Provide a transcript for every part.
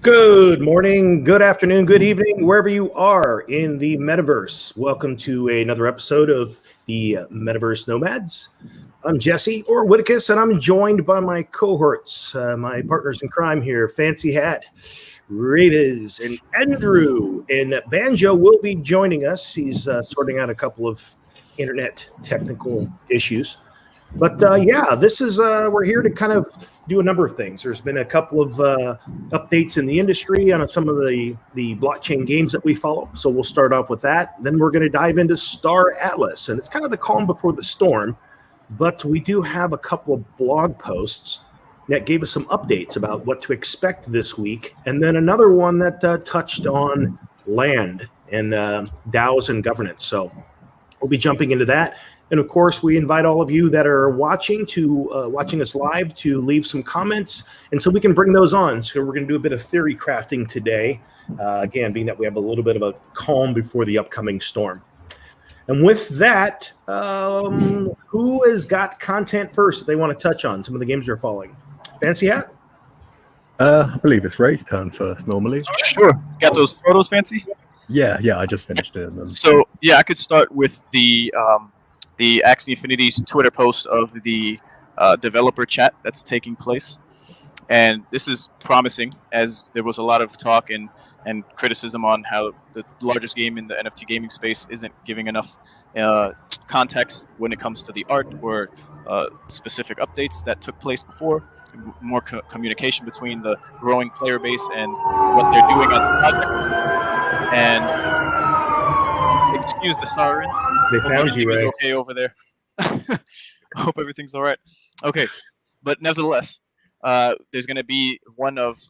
Good morning, good afternoon, good evening, wherever you are in the Metaverse. Welcome to another episode of the Metaverse Nomads. I'm Jesse, or Whitticus, and I'm joined by my cohorts, my partners in crime here, Fancy Hat, Revis, and Andrew. And Banjo will be joining us. He's sorting out a couple of internet technical issues. But this is we're here to kind of do a number of things. There's been a couple of updates in the industry on some of the blockchain games that we follow. So we'll start off with that. Then we're going to dive into Star Atlas, and it's kind of the calm before the storm. But we do have a couple of blog posts that gave us some updates about what to expect this week, and then another one that touched on land and DAOs and governance. So we'll be jumping into that. And of course, we invite all of you that are watching us live to leave some comments, and so we can bring those on. So we're going to do a bit of theory crafting today, again, being that we have a little bit of a calm before the upcoming storm. And with that, who has got content first that they want to touch on? Some of the games they're following. Fancy Hat? I believe it's Ray's turn first normally. Sure. Got those photos, Fancy? Yeah, I just finished it. So, yeah, I could start with the Axie Infinity's Twitter post of the developer chat that's taking place. And this is promising, as there was a lot of talk and criticism on how the largest game in the NFT gaming space isn't giving enough context when it comes to the art or specific updates that took place before. More communication between the growing player base and what they're doing on the project. And excuse the sirens. They found you, Ray. Okay over there. I hope everything's all right. Okay, but nevertheless, there's going to be one of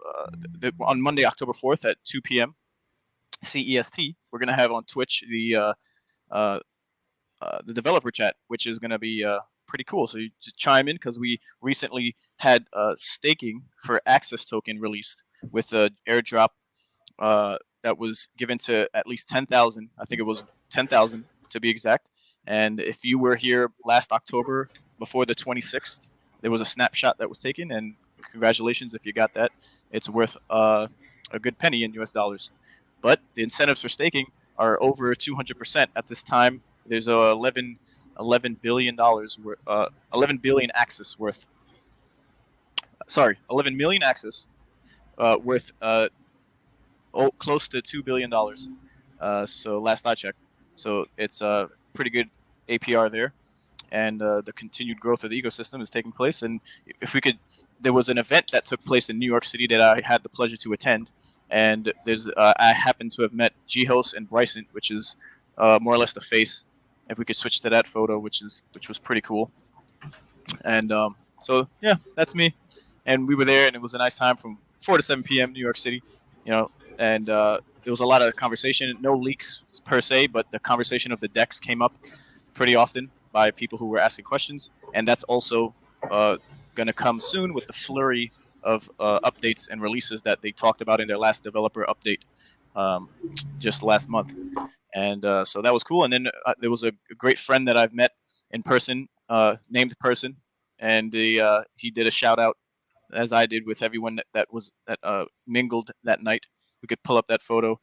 on Monday, October 4th at 2 p.m. CEST. We're going to have on Twitch the developer chat, which is going to be pretty cool. So you just chime in, because we recently had staking for Access token released with an airdrop that was given to at least 10,000. I think it was 10,000 to be exact. And if you were here last October before the 26th, there was a snapshot that was taken, and congratulations if you got that. It's worth a good penny in US dollars. But the incentives for staking are over 200% at this time. There's $11 billion worth, 11 billion access worth. Sorry, 11 million access worth close to $2 billion. So last I checked. So it's a pretty good APR there. And the continued growth of the ecosystem is taking place. And if we could, there was an event that took place in New York City that I had the pleasure to attend. And I happened to have met Jihos and Bryson, which is more or less the face. If we could switch to that photo, which was pretty cool. And so yeah, that's me. And we were there, and it was a nice time from 4 to 7 p.m. New York City. And there was a lot of conversation. No leaks per se, but the conversation of the decks came up pretty often by people who were asking questions. And that's also going to come soon with the flurry of updates and releases that they talked about in their last developer update just last month. And so that was cool. And then there was a great friend that I've met in person, named Person, and he did a shout out, as I did with everyone that mingled that night. We could pull up that photo.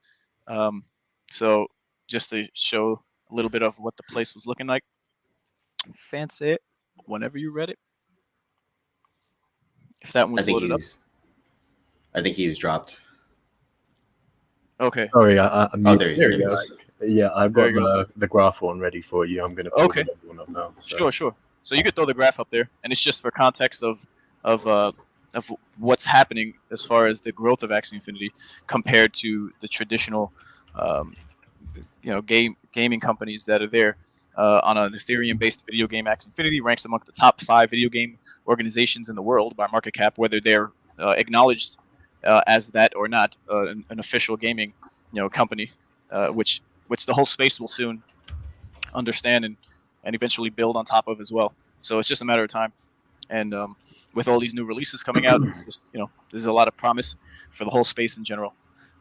So just to show a little bit of what the place was looking like. Fancy it whenever you read it. If that one was loaded up. I think he was dropped. Okay. Sorry, there he is. Yeah, I've got the graph one ready for you. I'm going to put one up now. So. Sure. So you could throw the graph up there, and it's just for context of what's happening as far as the growth of Axie Infinity compared to the traditional, gaming companies that are there. On an Ethereum-based video game, Axie Infinity ranks among the top 5 video game organizations in the world by market cap, whether they're acknowledged as that or not, an official gaming, company, which the whole space will soon understand and eventually build on top of as well. So it's just a matter of time. And with all these new releases coming out, there's a lot of promise for the whole space in general,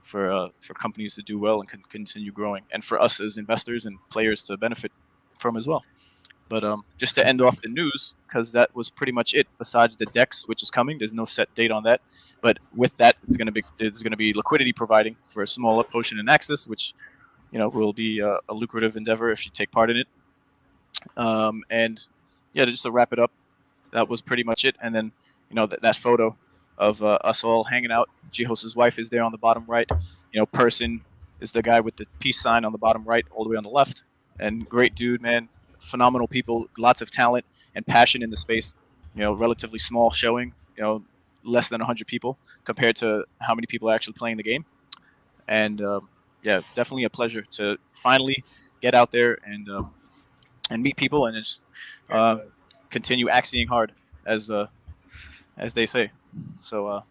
for companies to do well and continue growing, and for us as investors and players to benefit from as well. But just to end off the news, because that was pretty much it. Besides the DEX, which is coming, there's no set date on that. But with that, there's going to be liquidity providing for a smaller Potion and Axis, which will be a lucrative endeavor if you take part in it. And yeah, just to wrap it up, that was pretty much it. And then that photo of us all hanging out. Jihos's wife is there on the bottom right. Person is the guy with the peace sign on the bottom right, all the way on the left. And great dude, man. Phenomenal people, lots of talent and passion in the space. Relatively small showing. Less than 100 people compared to how many people are actually playing the game. And yeah, definitely a pleasure to finally get out there and meet people and just continue axing hard, as they say. So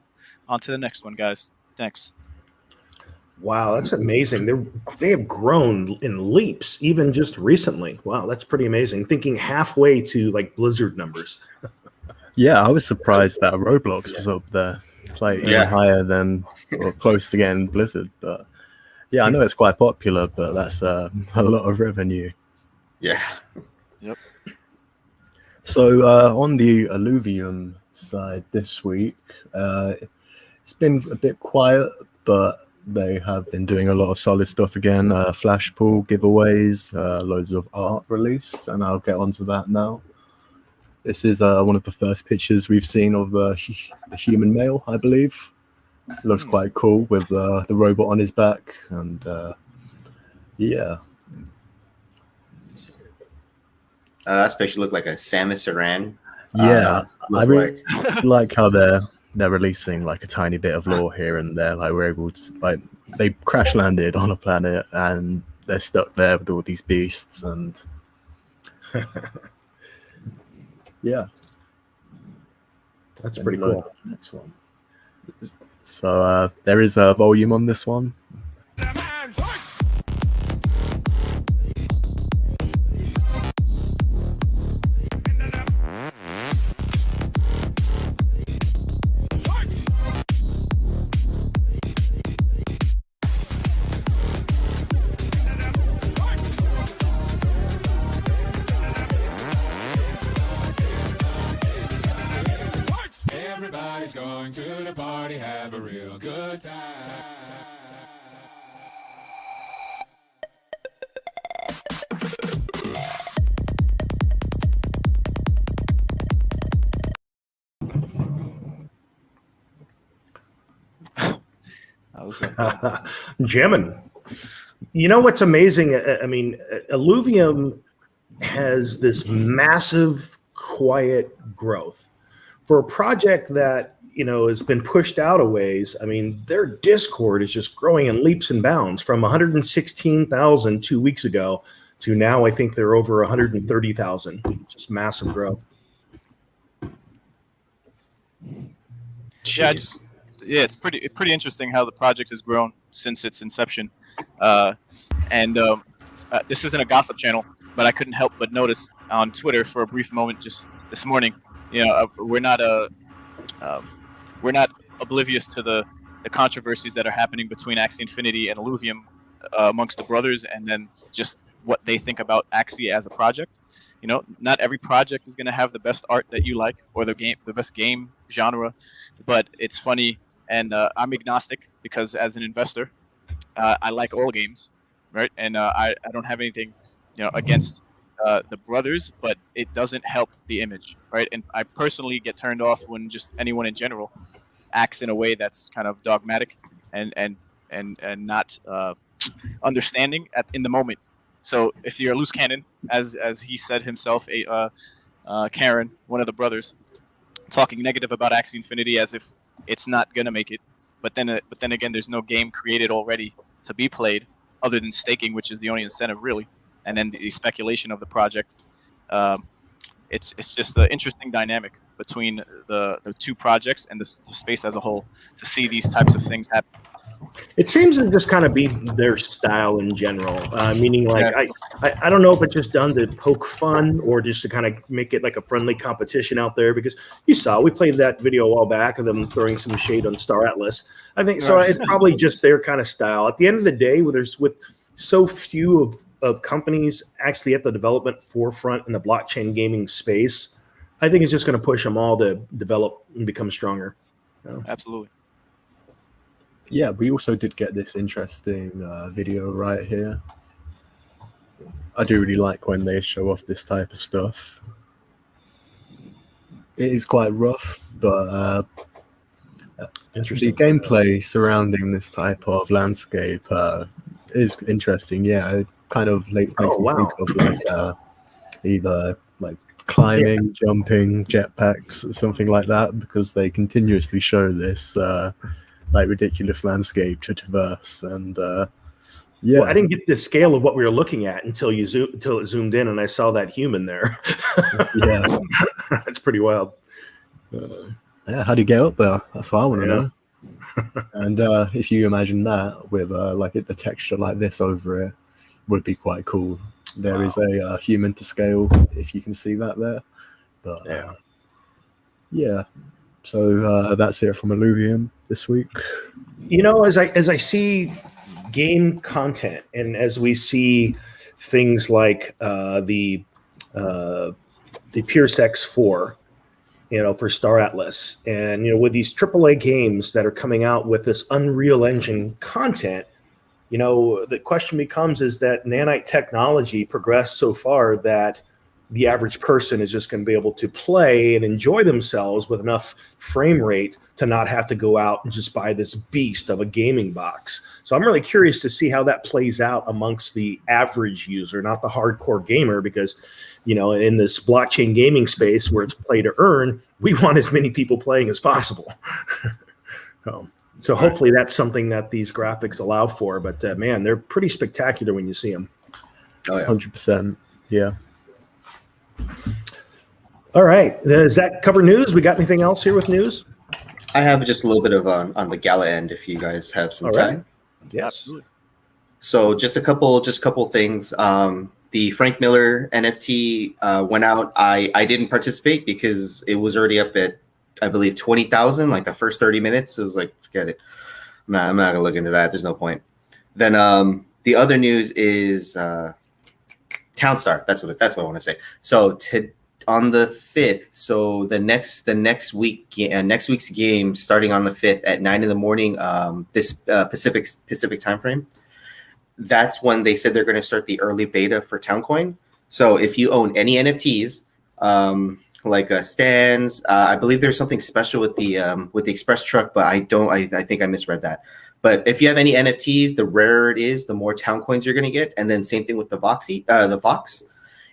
on to the next one, guys. Thanks. Wow, that's amazing. They have grown in leaps, even just recently. Wow, that's pretty amazing. Thinking halfway to like Blizzard numbers. Yeah, I was surprised that Roblox was up there, like even higher than or close to getting Blizzard. But yeah, I know it's quite popular, but that's a lot of revenue. Yeah. Yep. So on the Elluvium side this week, it's been a bit quiet, but they have been doing a lot of solid stuff again. Flash pool giveaways, loads of art released, and I'll get onto that now. This is one of the first pictures we've seen of the human male, I believe. Looks quite cool with the robot on his back, and yeah. That picture looked like a Samus Aran. Yeah, I really like how they're releasing like a tiny bit of lore here and there. Like we're able to, like, they crash landed on a planet and they're stuck there with all these beasts, and yeah, that's pretty cool. Next one. So there is a volume on this one. Everybody's going to the party, have a real good time. Jamming. You know what's amazing? I mean, Elluvium has this massive, quiet growth for a project that has been pushed out a ways. I mean, their Discord is just growing in leaps and bounds from 116,000 2 weeks ago to now. I think they're over 130,000. Just massive growth. Jeez. Yeah, it's pretty interesting how the project has grown since its inception. This isn't a gossip channel, but I couldn't help but notice on Twitter for a brief moment just this morning. We're not oblivious to the controversies that are happening between Axie Infinity and Elluvium amongst the brothers, and then just what they think about Axie as a project. Not every project is going to have the best art that you like or the best game genre, but it's funny. And I'm agnostic because as an investor, I like all games, right? And I don't have anything, against the brothers, but it doesn't help the image, right? And I personally get turned off when just anyone in general acts in a way that's kind of dogmatic and not understanding in the moment. So if you're a loose cannon, as he said himself, Karen, one of the brothers, talking negative about Axie Infinity as if it's not gonna make it, but then again, there's no game created already to be played other than staking, which is the only incentive really, and then the speculation of the project. It's just an interesting dynamic between the two projects and the space as a whole to see these types of things happen. It seems to just kind of be their style in general, meaning like I don't know if it's just done to poke fun or just to kind of make it like a friendly competition out there, because you saw we played that video a while back of them throwing some shade on Star Atlas. I think so. It's probably just their kind of style. At the end of the day, with so few of of companies actually at the development forefront in the blockchain gaming space, I think it's just going to push them all to develop and become stronger. Absolutely. Yeah, we also did get this interesting video right here. I do really like when they show off this type of stuff. It is quite rough, but the gameplay surrounding this type of landscape is interesting. Yeah, it kind of makes me think of like either like climbing, jumping, jetpacks, something like that, because they continuously show this like ridiculous landscape to traverse. And yeah, well, I didn't get the scale of what we were looking at until it zoomed in and I saw that human there. Yeah, that's pretty wild. Yeah, how do you get up there? That's what I want to know. And if you imagine that with like the texture like this over it, would be quite cool. There is a human to scale, if you can see that there. But yeah, so that's it from Elluvium this week. You know, as I see game content, and as we see things like the Pierce X4, you know, for Star Atlas, and you know, with these AAA games that are coming out with this Unreal Engine content, you know, the question becomes: is that nanite technology progressed so far that the average person is just going to be able to play and enjoy themselves with enough frame rate to not have to go out and just buy this beast of a gaming box? So I'm really curious to see how that plays out amongst the average user, not the hardcore gamer, because, you know, in this blockchain gaming space where it's play to earn, we want as many people playing as possible. So hopefully that's something that these graphics allow for. But man, they're pretty spectacular when you see them. Oh, yeah. 100%. Yeah. All right. Does that cover news? We got anything else here with news? I have just a little bit of on the Gala end, if you guys have some time. Yes. Absolutely. So just a couple things. The Frank Miller NFT went out. I didn't participate because it was already up at, I believe, 20,000. Like the first 30 minutes, it was like, forget it. I'm not gonna look into that. There's no point. Then the other news is Townstar. That's what I want to say. So on the 5th, so the next week's game starting on the 5th at 9 a.m. This Pacific time frame. That's when they said they're going to start the early beta for Towncoin. So if you own any NFTs, like stands, I believe there's something special with the express truck, but I think I misread that. But if you have any NFTs, the rarer it is, the more town coins you're going to get. And then same thing with the Vox.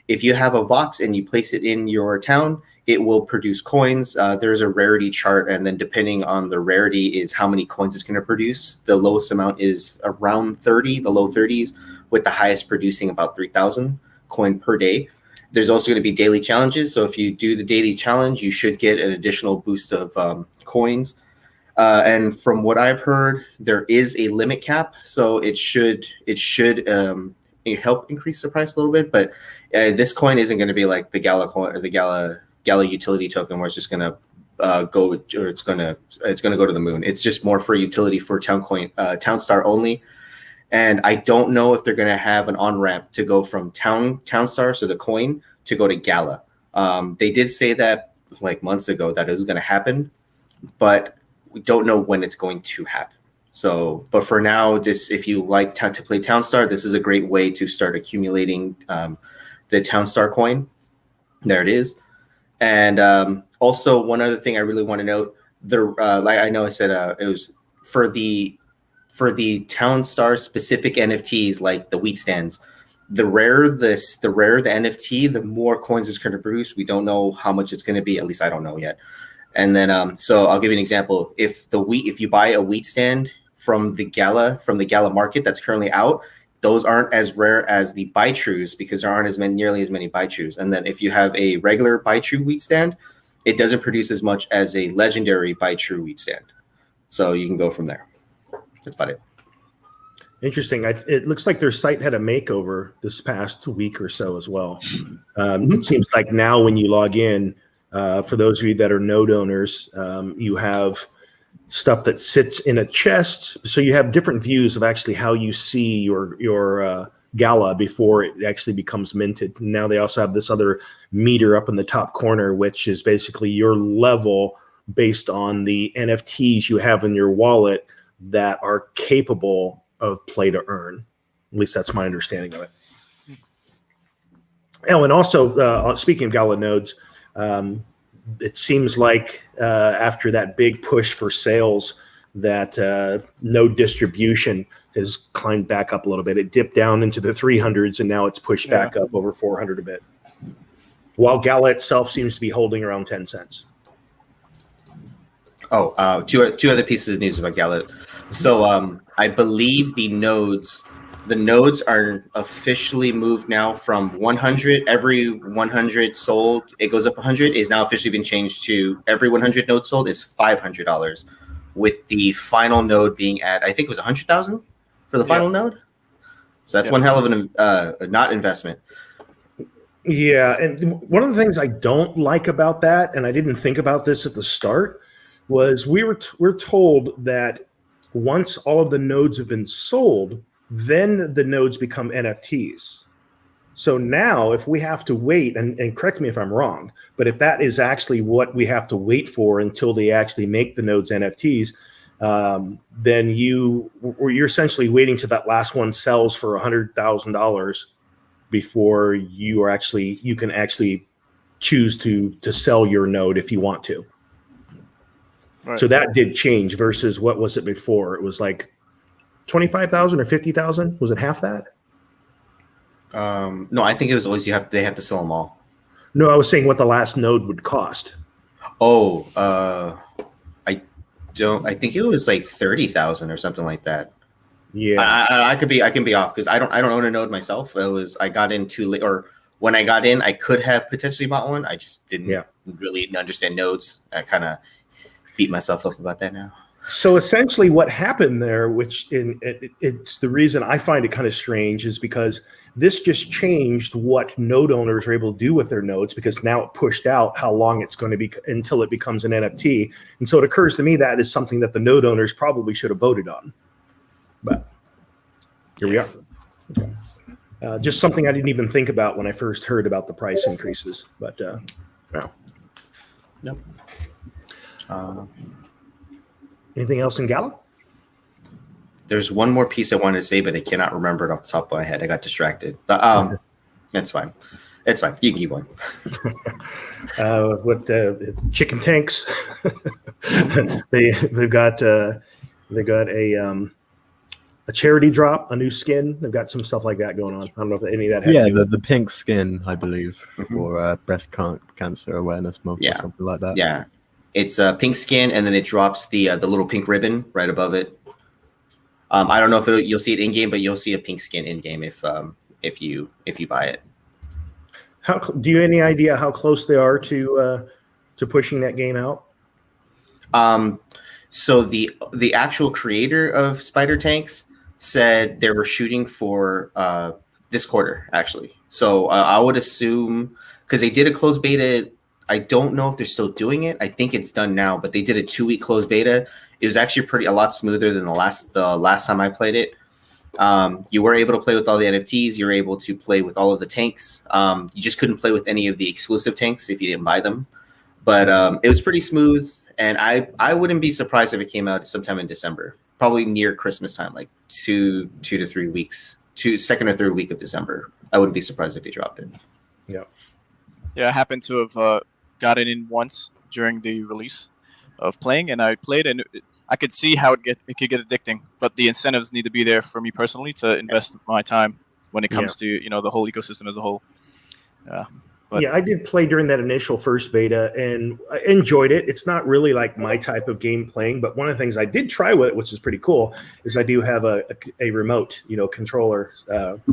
If you have a Vox and you place it in your town, it will produce coins. There's a rarity chart, and then depending on the rarity is how many coins it's going to produce. The lowest amount is around 30, the low 30s, with the highest producing about 3,000 coin per day. There's also going to be daily challenges. So if you do the daily challenge, you should get an additional boost of coins. And from what I've heard, there is a limit cap, so it should help increase the price a little bit. But this coin isn't going to be like the Gala coin or the Gala utility token, where it's just going to go, or it's going to go to the moon. It's just more for utility for Townstar only. And I don't know if they're going to have an on ramp to go from Townstar, so the coin, to go to Gala. They did say that like months ago that it was going to happen, but we don't know when it's going to happen. So, but for now, if you like to play Townstar, this is a great way to start accumulating the Townstar coin. There it is. And also, one other thing I really want to note: like I know I said, it was for the Townstar specific NFTs, like the wheat stands. The rarer the NFT, the more coins it's going to produce. We don't know how much it's going to be. At least I don't know yet. And then, so I'll give you an example. If you buy a wheat stand from the Gala market that's currently out, those aren't as rare as the buy trues because there aren't nearly as many buy trues. And then if you have a regular buy true wheat stand, it doesn't produce as much as a legendary buy true wheat stand. So you can go from there. That's about it. Interesting. It looks like their site had a makeover this past week or so as well. It seems like now when you log in, for those of you that are node owners, you have stuff that sits in a chest. So you have different views of actually how you see your Gala before it actually becomes minted. Now they also have this other meter up in the top corner, which is basically your level based on the NFTs you have in your wallet that are capable of play to earn. At least that's my understanding of it. Oh, and also, speaking of Gala nodes, it seems like after that big push for sales, that node distribution has climbed back up a little bit. It dipped down into the 300s, and now it's pushed back up over 400 a bit. While Gala itself seems to be holding around 10 cents. Oh, two other pieces of news about Gala. So I believe the nodes are officially moved now from 100. Every 100 sold, it goes up 100. Is now officially been changed to every 100 nodes sold is $500, with the final node being at, I think it was 100,000 for the final node. So that's one hell of an not investment. Yeah, and one of the things I don't like about that, and I didn't think about this at the start, was we're told that once all of the nodes have been sold, then the nodes become NFTs. So now if we have to wait, and correct me if I'm wrong, but if that is actually what we have to wait for until they actually make the nodes NFTs, then you're essentially waiting till that last one sells for $100,000 before you can actually choose to sell your node if you want to. Right. So that did change versus what was it before? It was like 25,000 or 50,000. Was it half that? No, I think it was always they have to sell them all. No, I was saying what the last node would cost. Oh, I think it was like 30,000 or something like that. Yeah, I can be off because I don't own a node myself. I got in too late, or when I got in, I could have potentially bought one. I just didn't really understand nodes. I kind of beat myself up about that now. So essentially what happened there, which it's the reason I find it kind of strange, is because this just changed what node owners are able to do with their nodes, because now it pushed out how long it's going to be until it becomes an NFT. And so it occurs to me that is something that the node owners probably should have voted on. But here we are. Just something I didn't even think about when I first heard about the price increases. But no. Nope. Anything else in Gala? There's one more piece I wanted to say, but I cannot remember it off the top of my head. I got distracted. But that's fine. It's fine. You can keep going. With chicken tanks, they've got a charity drop, a new skin. They've got some stuff like that going on. I don't know if any of that. Yeah, the pink skin, I believe, for breast cancer awareness month or something like that. Yeah, it's a pink skin, and then it drops the little pink ribbon right above it. I don't know if you'll see it in game, but you'll see a pink skin in game if you buy it. Do you have any idea how close they are to pushing that game out? So the actual creator of Spider Tanks said they were shooting for this quarter, actually. So I would assume, because they did a closed beta. I don't know if they're still doing it. I think it's done now, but they did a 2-week closed beta. It was actually a lot smoother than the last time I played it. You were able to play with all the NFTs. You were able to play with all of the tanks. You just couldn't play with any of the exclusive tanks if you didn't buy them. But it was pretty smooth, and I wouldn't be surprised if it came out sometime in December, probably near Christmas time, like 2 to 3 weeks, second or third week of December. I wouldn't be surprised if they dropped it. Yeah. Yeah, I happened to have gotten in once during the release of playing, and I played, and I could see how it could get addicting. But the incentives need to be there for me personally to invest my time when it comes to the whole ecosystem as a whole. But I did play during that initial first beta, and I enjoyed it. It's not really like my type of game playing, but one of the things I did try with it, which is pretty cool, is I do have a remote, controller.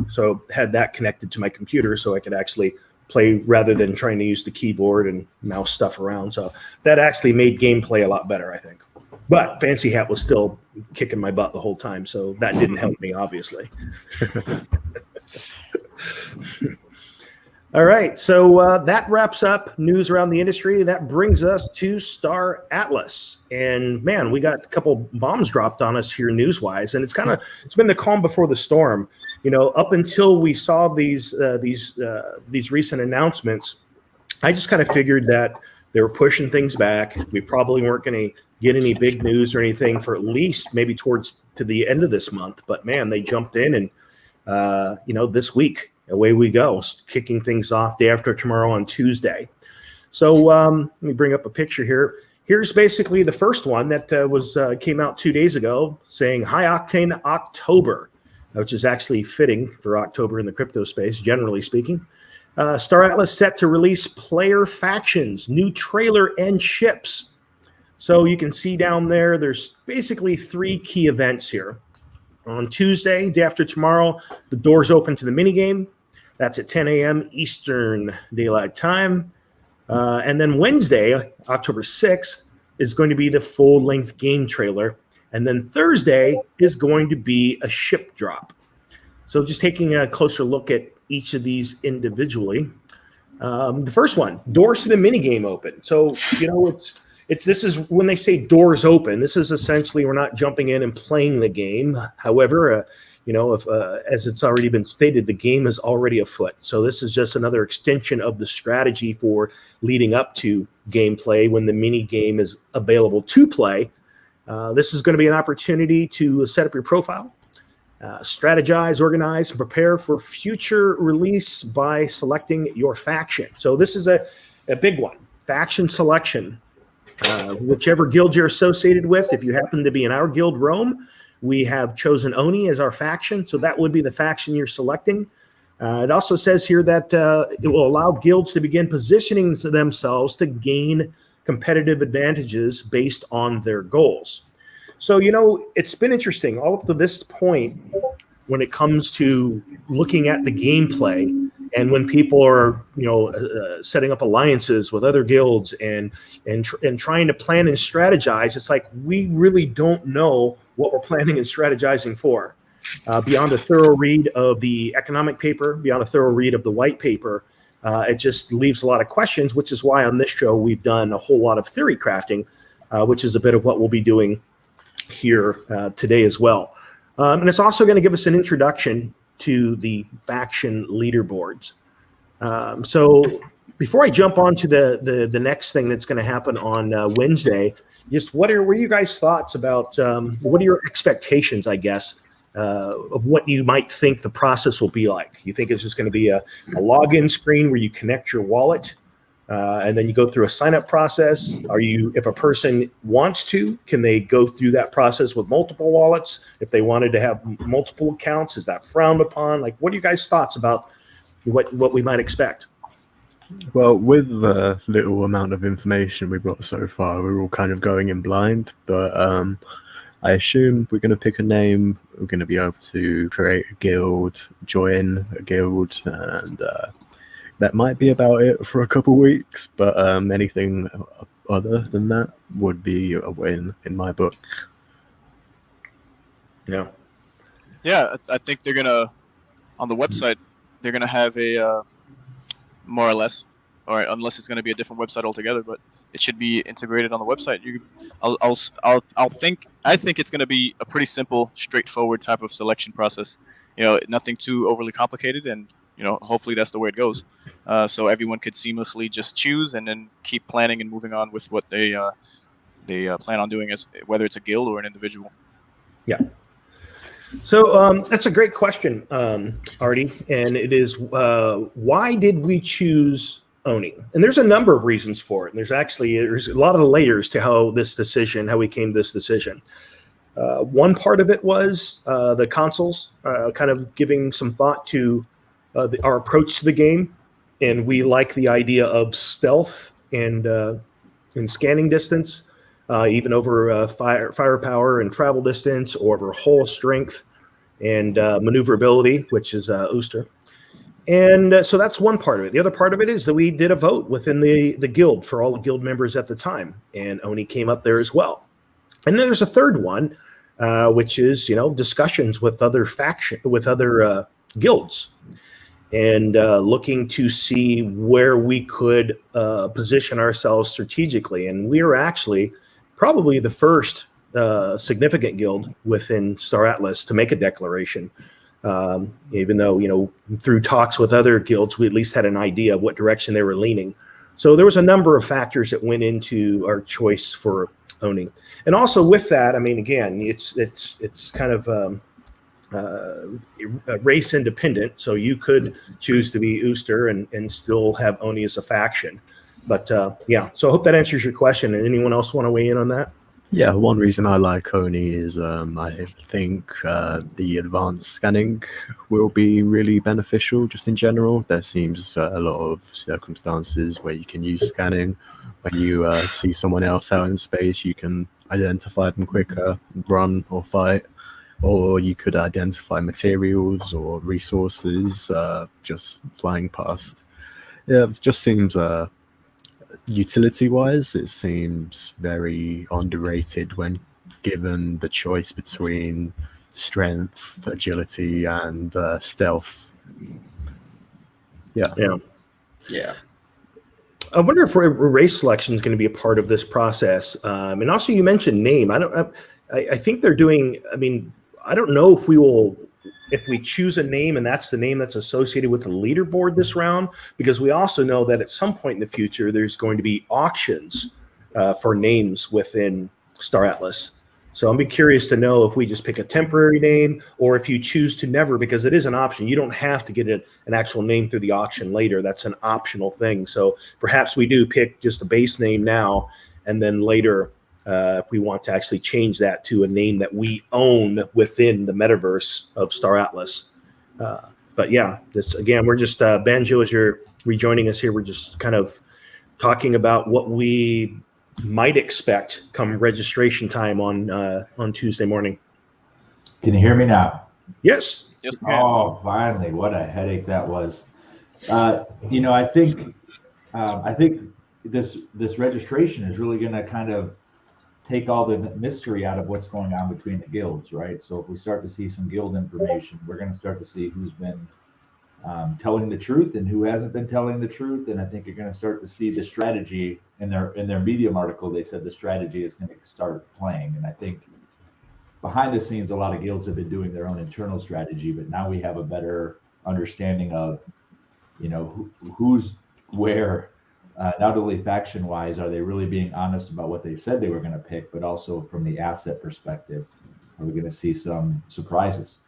So had that connected to my computer, so I could actually play rather than trying to use the keyboard and mouse stuff around. So that actually made gameplay a lot better, I think. But Fancy Hat was still kicking my butt the whole time, so that didn't help me, obviously. All right, so that wraps up news around the industry. That brings us to Star Atlas. And man, we got a couple bombs dropped on us here news-wise, and it's been the calm before the storm. up until we saw these recent announcements, I just kind of figured that they were pushing things back. We probably weren't going to get any big news or anything for at least maybe to the end of this month. But man, they jumped in and, this week, away we go, kicking things off day after tomorrow on Tuesday. So let me bring up a picture here. Here's basically the first one that came out 2 days ago saying High Octane October, which is actually fitting for October in the crypto space, generally speaking. Star Atlas set to release player factions, new trailer and ships. So you can see down there, there's basically 3 key events here. On Tuesday, day after tomorrow, the doors open to the minigame. That's at 10 a.m. Eastern Daylight Time. And then Wednesday, October 6th, is going to be the full-length game trailer. And then Thursday is going to be a ship drop. So just taking a closer look at each of these individually. The first one, doors to the minigame open. So, this is when they say doors open, this is essentially we're not jumping in and playing the game. However, if as it's already been stated, the game is already afoot. So this is just another extension of the strategy for leading up to gameplay when the mini game is available to play. This is going to be an opportunity to set up your profile, strategize, organize, and prepare for future release by selecting your faction. So this is a big one, faction selection. Whichever guild you're associated with, if you happen to be in our guild, Rome, we have chosen Oni as our faction, so that would be the faction you're selecting. It also says here that it will allow guilds to begin positioning themselves to gain competitive advantages based on their goals. So, it's been interesting all up to this point when it comes to looking at the gameplay. And when people are, setting up alliances with other guilds and trying to plan and strategize, it's like we really don't know what we're planning and strategizing for. Beyond a thorough read of the economic paper, beyond a thorough read of the white paper, it just leaves a lot of questions, which is why on this show we've done a whole lot of theory crafting, which is a bit of what we'll be doing here today as well. And it's also going to give us an introduction to the faction leaderboards. So before I jump on to the next thing that's going to happen on Wednesday, just what are you guys' thoughts about, what are your expectations, I guess, of what you might think the process will be like? You think it's just going to be a login screen where you connect your wallet and then you go through a sign-up process? If a person wants to, can they go through that process with multiple wallets? If they wanted to have multiple accounts, is that frowned upon? Like, what are you guys' thoughts about what we might expect? Well, with the little amount of information we've got so far, we're all kind of going in blind. But I assume we're going to pick a name. We're going to be able to create a guild, join a guild, and that might be about it for a couple weeks, but anything other than that would be a win in my book. Yeah, I think they're gonna, on the website, they're gonna have a more or less, all right, unless it's gonna be a different website altogether, but it should be integrated on the website. I think it's gonna be a pretty simple, straightforward type of selection process. Nothing too overly complicated, and hopefully that's the way it goes. So everyone could seamlessly just choose and then keep planning and moving on with what they plan on doing, as whether it's a guild or an individual. Yeah. So that's a great question, Artie, and it is why did we choose Oni? And there's a number of reasons for it. And there's a lot of layers to how we came to this decision. One part of it was the consoles, kind of giving some thought to our approach to the game, and we like the idea of stealth and scanning distance, even over firepower and travel distance, or over hull strength and maneuverability, which is Ooster. And so that's one part of it. The other part of it is that we did a vote within the guild for all the guild members at the time, and Oni came up there as well. And then there's a third one, which is discussions with other guilds, and looking to see where we could position ourselves strategically. And we are actually probably the first significant guild within Star Atlas to make a declaration. Even though, through talks with other guilds, we at least had an idea of what direction they were leaning. So there was a number of factors that went into our choice for owning. And also with that, I mean, again, it's kind of race independent. So you could choose to be Ooster and still have Oni as a faction. But yeah, so I hope that answers your question. And anyone else want to weigh in on that? Yeah, one reason I like Oni is I think the advanced scanning will be really beneficial just in general. There seems a lot of circumstances where you can use scanning. When you see someone else out in space, you can identify them quicker, run or fight, or you could identify materials or resources just flying past. Yeah, it just seems... utility-wise, it seems very underrated when given the choice between strength, agility, and stealth. Yeah. I wonder if race selection is going to be a part of this process. And also, you mentioned name. I think they're doing. I mean, I don't know if we choose a name and that's the name that's associated with the leaderboard this round, because we also know that at some point in the future, there's going to be auctions for names within Star Atlas. So I'm be curious to know if we just pick a temporary name or if you choose to never, because it is an option. You don't have to get an actual name through the auction later. That's an optional thing. So perhaps we do pick just a base name now, and then later, if we want to actually change that to a name that we own within the metaverse of Star Atlas. But yeah, this again, we're just Banjo, as you're rejoining us here, we're just kind of talking about what we might expect come registration time on Tuesday morning. Can you hear me now? Yes. Yes, Oh, finally! What a headache that was. I think this registration is really going to kind of take all the mystery out of what's going on between the guilds, right? So if we start to see some guild information, we're going to start to see who's been telling the truth and who hasn't been telling the truth. And I think you're going to start to see the strategy in their Medium article. They said the strategy is going to start playing. And I think behind the scenes, a lot of guilds have been doing their own internal strategy, but now we have a better understanding of, who's where. Not only faction wise, are they really being honest about what they said they were going to pick, but also from the asset perspective, are we going to see some surprises?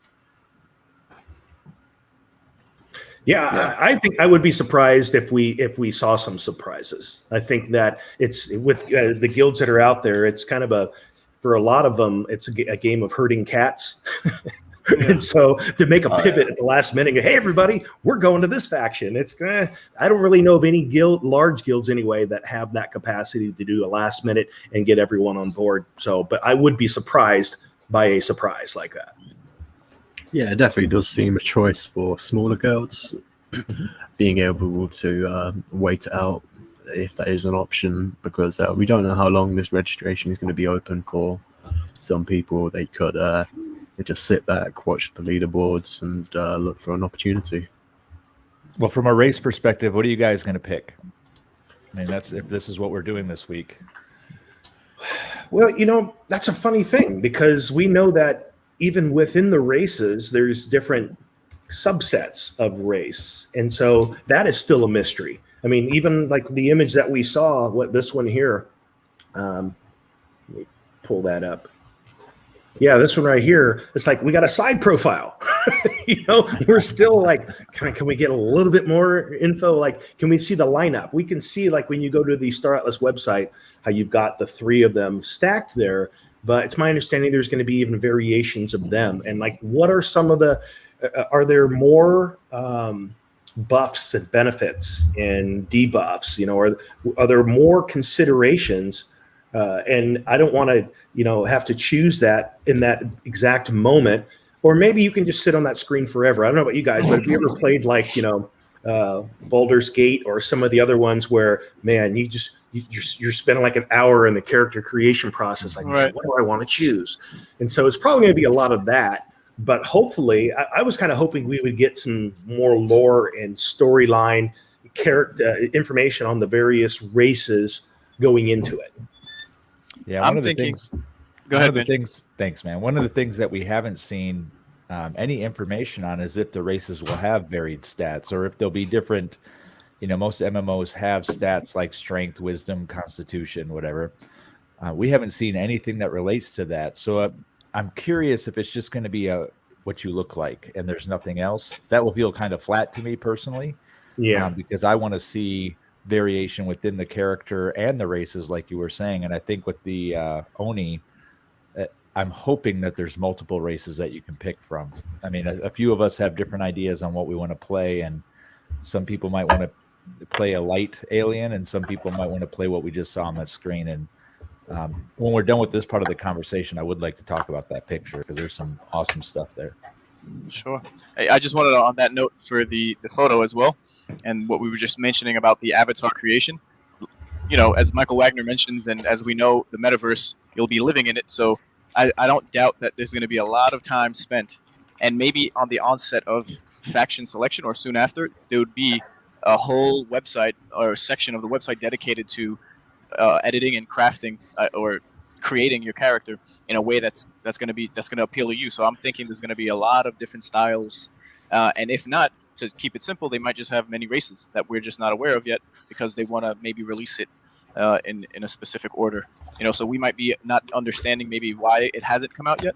Yeah, I think I would be surprised if we saw some surprises. I think that it's with the guilds that are out there, it's kind of for a lot of them, it's a game of herding cats. And so to make a pivot at the last minute, hey everybody, we're going to this faction. I don't really know of any large guilds anyway that have that capacity to do a last minute and get everyone on board. So, but I would be surprised by a surprise like that. Yeah, it definitely does seem a choice for smaller guilds, being able to wait out if that is an option, because we don't know how long this registration is going to be open for. Some people, they could just sit back, watch the leaderboards, and look for an opportunity. Well, from a race perspective, what are you guys going to pick? I mean, that's if this is what we're doing this week. Well, that's a funny thing, because we know that even within the races, there's different subsets of race. And so that is still a mystery. I mean, even like the image that we saw, this one here, let me pull that up. Yeah, this one right here, it's like we got a side profile. We're still like, can we get a little bit more info? Like, can we see the lineup? We can see, like, when you go to the Star Atlas website, how you've got the three of them stacked there. But it's my understanding there's going to be even variations of them. And like, what are some of are there more buffs and benefits and debuffs? Are there more considerations? And I don't want to, have to choose that in that exact moment. Or maybe you can just sit on that screen forever. I don't know about you guys, but if you ever played like, Baldur's Gate or some of the other ones where, man, you're spending like an hour in the character creation process. Like, right. What do I want to choose? And so it's probably going to be a lot of that. But hopefully, I was kind of hoping we would get some more lore and storyline character information on the various races going into it. Yeah, I'm thinking. Go ahead, Ben. Thanks, man. One of the things that we haven't seen any information on is if the races will have varied stats or if there'll be different. Most MMOs have stats like strength, wisdom, constitution, whatever. We haven't seen anything that relates to that. So I'm curious if it's just going to be what you look like and there's nothing else. That will feel kind of flat to me personally. Yeah. Because I want to see variation within the character and the races, like you were saying. And I think with the Oni, I'm hoping that there's multiple races that you can pick from. I mean, a few of us have different ideas on what we want to play, and some people might want to play a light alien, and some people might want to play what we just saw on that screen. And when we're done with this part of the conversation, I would like to talk about that picture because there's some awesome stuff there. Sure. Hey, I just wanted to, on that note, for the photo as well, and what we were just mentioning about the avatar creation. As Michael Wagner mentions, and as we know, the metaverse, you'll be living in it. So I don't doubt that there's going to be a lot of time spent, and maybe on the onset of faction selection or soon after, there would be a whole website or section of the website dedicated to editing and crafting or creating your character in a way that's going to appeal to you. So I'm thinking there's going to be a lot of different styles, and if not, to keep it simple, they might just have many races that we're just not aware of yet because they want to maybe release it in a specific order. So we might be not understanding maybe why it hasn't come out yet,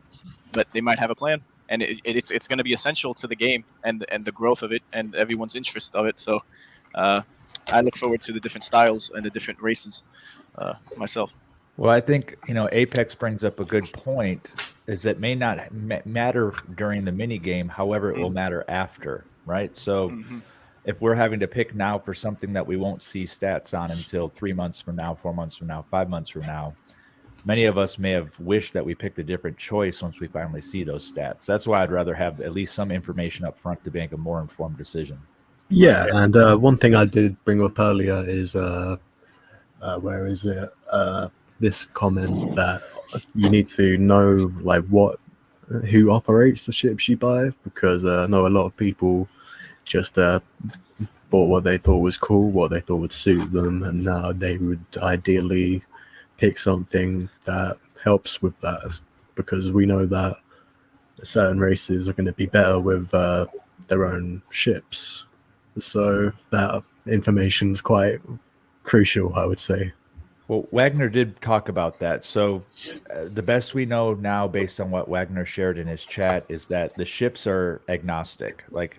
but they might have a plan, and it's going to be essential to the game and the growth of it and everyone's interest of it. So I look forward to the different styles and the different races myself. Well, I think, Apex brings up a good point, is that may not matter during the mini game. However, it will matter after, right? So if we're having to pick now for something that we won't see stats on until 3 months from now, 4 months from now, 5 months from now, many of us may have wished that we picked a different choice once we finally see those stats. That's why I'd rather have at least some information up front to make a more informed decision. Yeah, and one thing I did bring up earlier is where is it? This comment that you need to know who operates the ships you buy, because I know a lot of people just bought what they thought was cool, what they thought would suit them, and now they would ideally pick something that helps with that, because we know that certain races are going to be better with their own ships. So that information is quite crucial, I would say. Well, Wagner did talk about that. So the best we know now, based on what Wagner shared in his chat, is that the ships are agnostic. Like,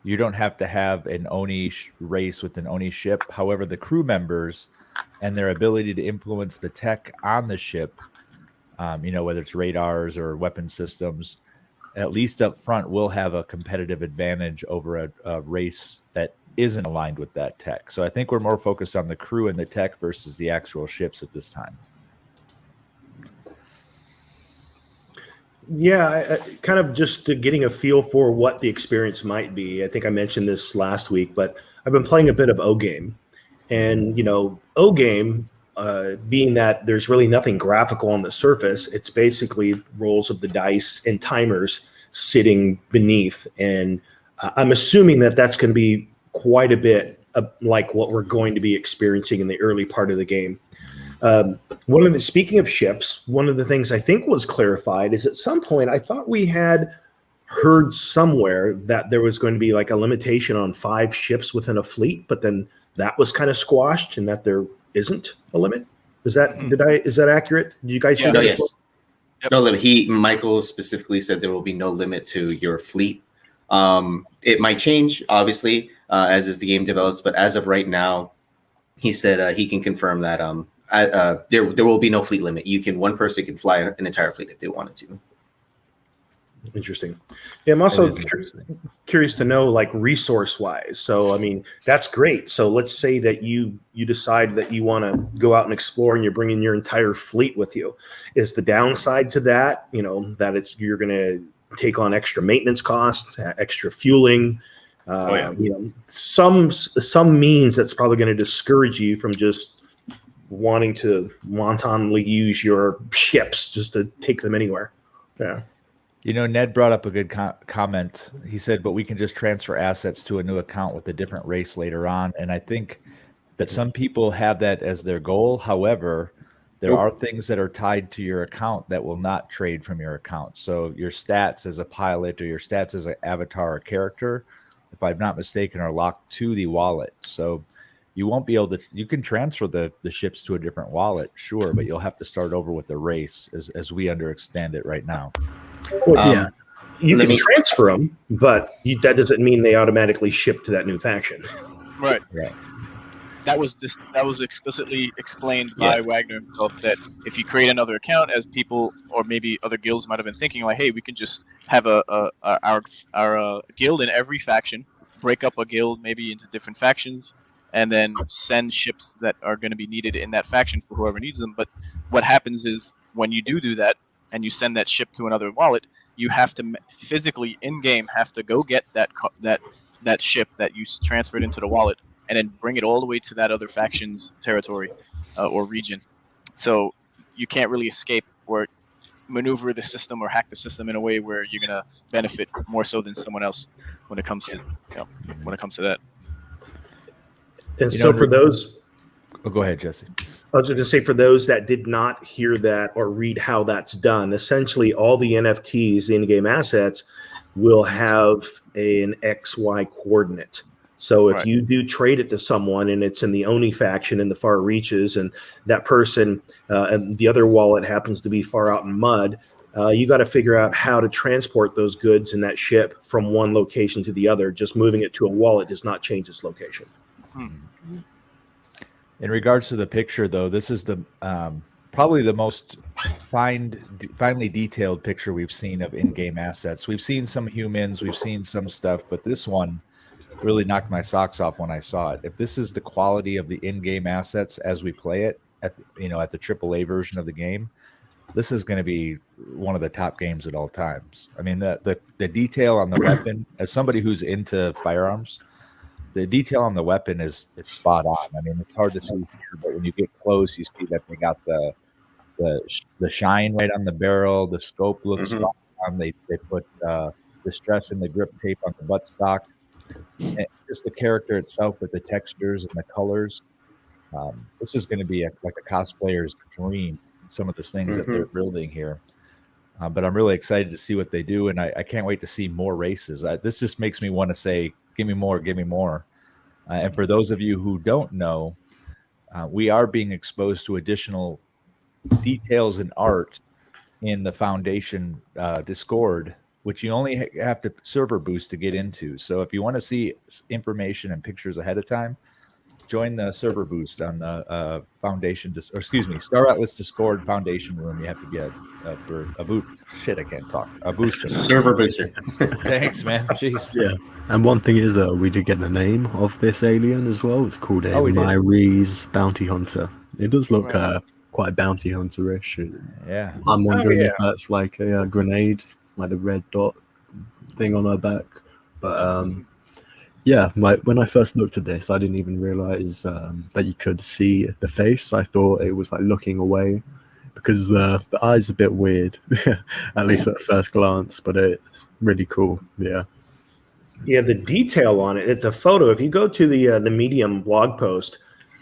you don't have to have an Oni race with an Oni ship. However, the crew members and their ability to influence the tech on the ship, whether it's radars or weapon systems, at least up front, will have a competitive advantage over a race that isn't aligned with that tech. So I think we're more focused on the crew and the tech versus the actual ships at this time. Yeah, kind of just getting a feel for what the experience might be. I think I mentioned this last week, but I've been playing a bit of O-Game. And, O-Game, being that there's really nothing graphical on the surface, it's basically rolls of the dice and timers sitting beneath. And I'm assuming that that's going to be quite a bit like what we're going to be experiencing in the early part of the game. Speaking of ships, one of the things I think was clarified is at some point I thought we had heard somewhere that there was going to be like a limitation on 5 ships within a fleet, but then that was kind of squashed and that there isn't a limit. Is that accurate? Did you guys see that? Yes. Yep. No limit. Michael specifically said there will be no limit to your fleet. It might change, obviously, as the game develops, but as of right now, he said he can confirm that there will be no fleet limit. One person can fly an entire fleet if they wanted to. Interesting. Yeah, I'm also curious to know, like, resource-wise. So, I mean, that's great. So let's say that you decide that you want to go out and explore and you're bringing your entire fleet with you. Is the downside to that, that you're going to take on extra maintenance costs, extra fueling, some means that's probably going to discourage you from just wanting to wantonly use your ships just to take them anywhere. Yeah. Ned brought up a good comment. He said, but we can just transfer assets to a new account with a different race later on. And I think that some people have that as their goal. However, There are things that are tied to your account that will not trade from your account. So your stats as a pilot or your stats as an avatar or character, if I'm not mistaken, are locked to the wallet. So you won't be able to, you can transfer the ships to a different wallet, sure, but you'll have to start over with the race as we understand it right now. Well, Yeah. You can transfer them, but that doesn't mean they automatically ship to that new faction. Right. Right. That was explicitly explained by Wagner himself, that if you create another account, as people or maybe other guilds might have been thinking, like, hey, we can just have our guild in every faction, break up a guild maybe into different factions, and then send ships that are going to be needed in that faction for whoever needs them. But what happens is when you do that and you send that ship to another wallet, you have to physically in game have to go get that ship that you transferred into the wallet, and then bring it all the way to that other faction's territory or region. So you can't really escape or maneuver the system or hack the system in a way where you're gonna benefit more so than someone else when it comes to that. And so for those, go ahead, Jesse. I was going to say, for those that did not hear that or read how that's done, essentially all the NFTs, the in-game assets, will have an XY coordinate. So if you do trade it to someone and it's in the Oni faction in the far reaches, and that person and the other wallet happens to be far out in mud, you got to figure out how to transport those goods in that ship from one location to the other. Just moving it to a wallet does not change its location. In regards to the picture, though, this is the probably the most finely detailed picture we've seen of in-game assets. We've seen some humans, we've seen some stuff, but this one really knocked my socks off when I saw it. If this is the quality of the in-game assets as we play it at the AAA version of the game, this is going to be one of the top games at all times. I mean, the detail on the weapon, as somebody who's into firearms, the detail on the weapon is spot on. I mean, it's hard to see here, but when you get close, you see that they got the shine right on the barrel. The scope looks spot on. They put the stress and the grip tape on the buttstock. And just the character itself with the textures and the colors. This is going to be like a cosplayer's dream, some of the things that they're building here. But I'm really excited to see what they do, and I can't wait to see more races. This just makes me want to say, give me more, give me more. And for those of you who don't know, we are being exposed to additional details and art in the Foundation Discord, which you only have to server boost to get into. So if you want to see information and pictures ahead of time, join the server boost on the Star Atlas Discord Foundation room. You have to get for a boot. Shit, I can't talk. A booster. Server booster. Thanks, man. Jeez. Yeah. And one thing is, we did get the name of this alien as well. It's called a Myree's Bounty Hunter. It does look quite bounty hunter-ish. Yeah. I'm wondering if that's like a grenade, like the red dot thing on her back. But yeah, like when I first looked at this, I didn't even realize that you could see the face. I thought it was like looking away because the eye's a bit weird, at least at first glance, but it's really cool. Yeah. Yeah, the detail on it, the photo, if you go to the Medium blog post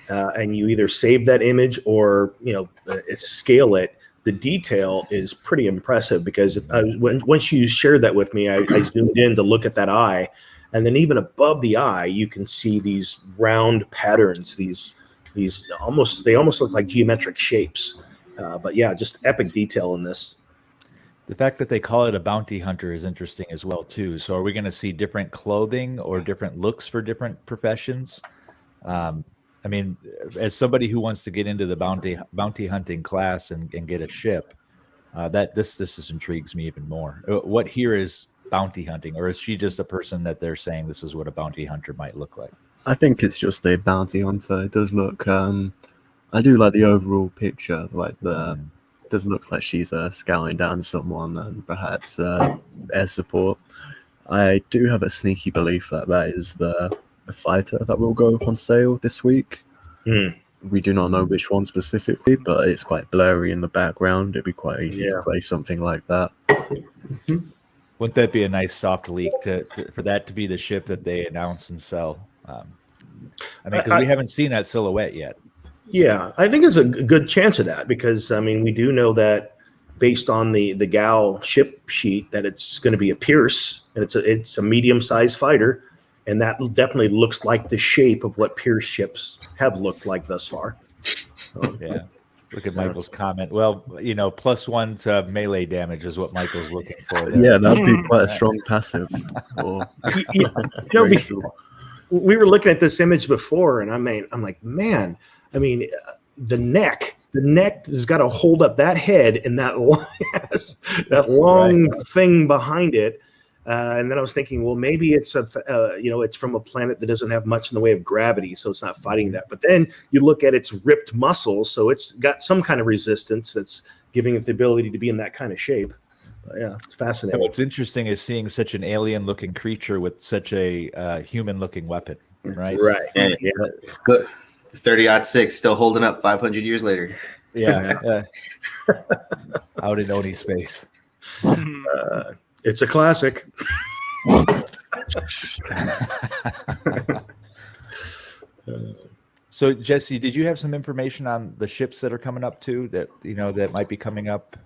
and you either save that image or, scale it, the detail is pretty impressive because once you shared that with me, I zoomed in to look at that eye. And then even above the eye, you can see these round patterns, these almost look like geometric shapes. But yeah, just epic detail in this. The fact that they call it a bounty hunter is interesting as well, too. So are we going to see different clothing or different looks for different professions? I mean, as somebody who wants to get into the bounty hunting class and get a ship, this intrigues me even more. What here is bounty hunting, or is she just a person that they're saying this is what a bounty hunter might look like? I think it's just a bounty hunter. It does look. I do like the overall picture. Like it does look like she's scouting down someone and perhaps air support. I do have a sneaky belief that is the fighter that will go on sale this week. We do not know which one specifically, but it's quite blurry in the background. It'd be quite easy to play something like that. Wouldn't that be a nice soft leak for that to be the ship that they announce and sell? I mean, because we haven't seen that silhouette yet. Yeah, I think it's a good chance of that because I mean we do know that based on the Gal ship sheet that it's going to be a Pierce and it's a medium-sized fighter, and that definitely looks like the shape of what Pierce ships have looked like thus far. Yeah. Look at Michael's comment. Well, +1 to melee damage is what Michael's looking for there. Yeah, that'd be quite a strong passive. Or We were looking at this image before, and I'm like, man, I mean, the neck has got to hold up that head and that long thing behind it. And then I was thinking, well, maybe it's it's from a planet that doesn't have much in the way of gravity, so it's not fighting that. But then you look at its ripped muscles, so it's got some kind of resistance that's giving it the ability to be in that kind of shape. Yeah, it's fascinating. What's interesting is seeing such an alien-looking creature with such a human-looking weapon, right? Right. And, but 30-06 still holding up 500 years later. Yeah. Out in Oni space. It's a classic. So, Jesse, did you have some information on the ships that are coming up too? That might be coming up.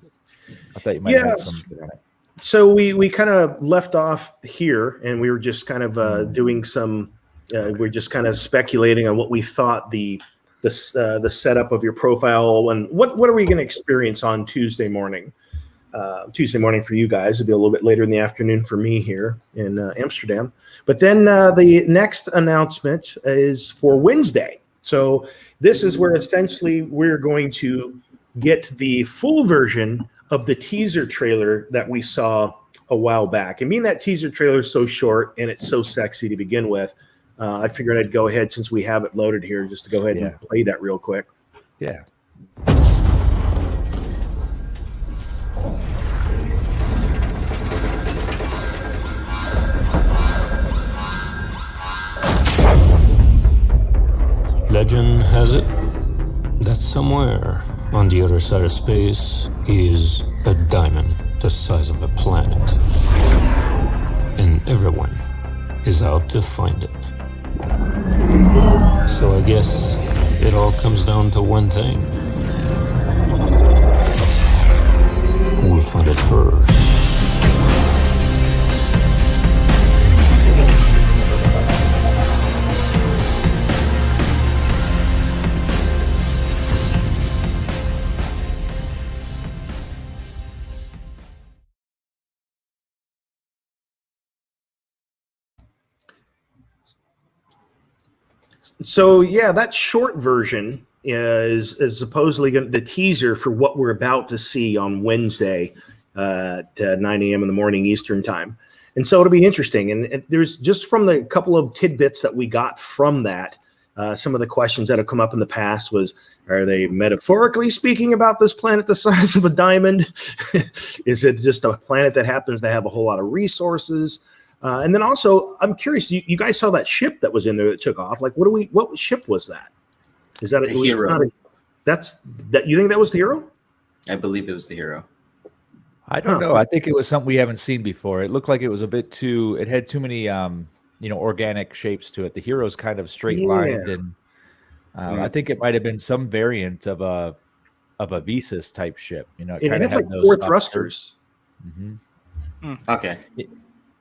I thought you might have some on it. So we kind of left off here, and we were just kind of doing some. We're just kind of speculating on what we thought the setup of your profile and what are we going to experience on Tuesday morning. Tuesday morning for you guys. It'll be a little bit later in the afternoon for me here in Amsterdam. But then the next announcement is for Wednesday. So this is where essentially we're going to get the full version of the teaser trailer that we saw a while back. I mean, that teaser trailer is so short and it's so sexy to begin with. I figured I'd go ahead, since we have it loaded here, just to go ahead and play that real quick. Yeah. Legend has it that somewhere on the other side of space is a diamond the size of a planet. And everyone is out to find it. So I guess it all comes down to one thing. Who will find it first? So yeah, that short version is supposedly the teaser for what we're about to see on Wednesday at 9 a.m. in the morning Eastern time. And so it'll be interesting. And there's just from the couple of tidbits that we got from that, some of the questions that have come up in the past was, are they metaphorically speaking about this planet the size of a diamond? Is it just a planet that happens to have a whole lot of resources? And then also, I'm curious, you guys saw that ship that was in there that took off. Like, what ship was that? Is that a Hero? You think that was the Hero? I believe it was the Hero. I don't know. I think it was something we haven't seen before. It looked like it was a bit too. It had too many, organic shapes to it. The Hero's kind of straight lined, and I think it might have been some variant of a Visas type ship. It kind of had like those 4 thrusters. Mm-hmm. Okay.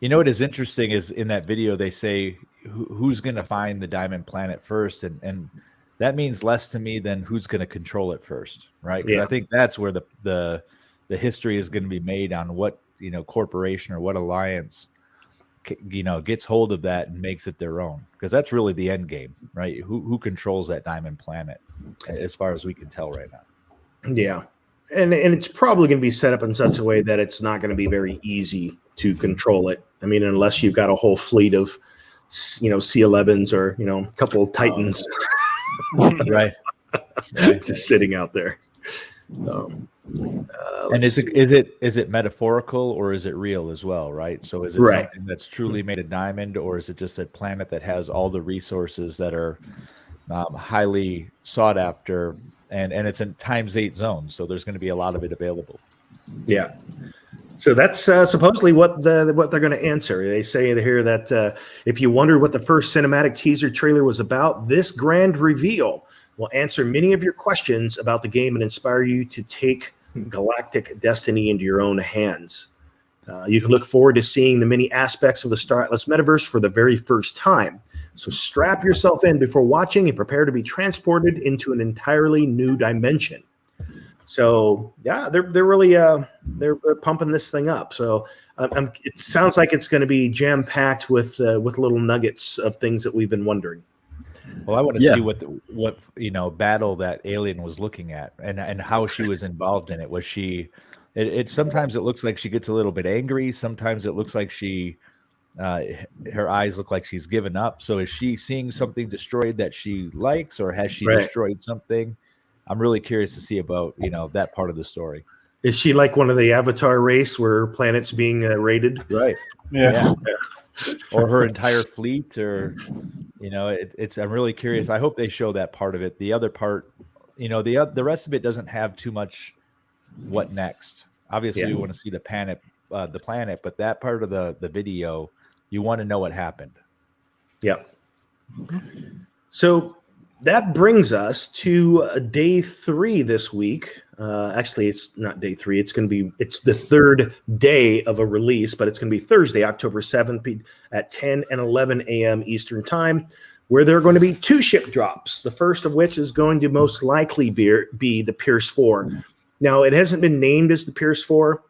What is interesting is in that video they say who's going to find the diamond planet first, and that means less to me than who's going to control it first, right? Yeah. I think that's where the history is going to be made on what corporation or what alliance gets hold of that and makes it their own, because that's really the end game, right? Who controls that diamond planet, as far as we can tell right now. Yeah, and it's probably going to be set up in such a way that it's not going to be very easy to control it. I mean, unless you've got a whole fleet of, C-11s or, a couple of Titans. Right. Just sitting out there. And is it metaphorical or is it real as well, right? So is it something that's truly made of diamond, or is it just a planet that has all the resources that are highly sought after, and it's in ×8 zone, so there's going to be a lot of it available. Yeah. So that's supposedly what they're going to answer. They say here that if you wondered what the first cinematic teaser trailer was about, this grand reveal will answer many of your questions about the game and inspire you to take galactic destiny into your own hands. You can look forward to seeing the many aspects of the Star Atlas metaverse for the very first time. So strap yourself in before watching and prepare to be transported into an entirely new dimension. So yeah, they're really they're pumping this thing up. So it sounds like it's going to be jam packed with little nuggets of things that we've been wondering. Well, I want to see what battle that alien was looking at and how she was involved in it. Was she? It sometimes it looks like she gets a little bit angry. Sometimes it looks like her eyes look like she's given up. So is she seeing something destroyed that she likes, or has she destroyed something? I'm really curious to see about that part of the story. Is she like one of the Avatar race where planets being raided? Right. Yeah. Or her entire fleet, or I'm really curious. I hope they show that part of it. The other part, the rest of it doesn't have too much. What next? Obviously, we want to see the planet, but that part of the video, you want to know what happened. Yeah. So that brings us to day 3 this week. Actually, it's not day 3. It's the third day of a release, but it's going to be Thursday, October 7th at 10 and 11 a.m. Eastern time, where there are going to be 2 ship drops. The first of which is going to most likely be the Pierce 4. Now, it hasn't been named as the Pierce 4.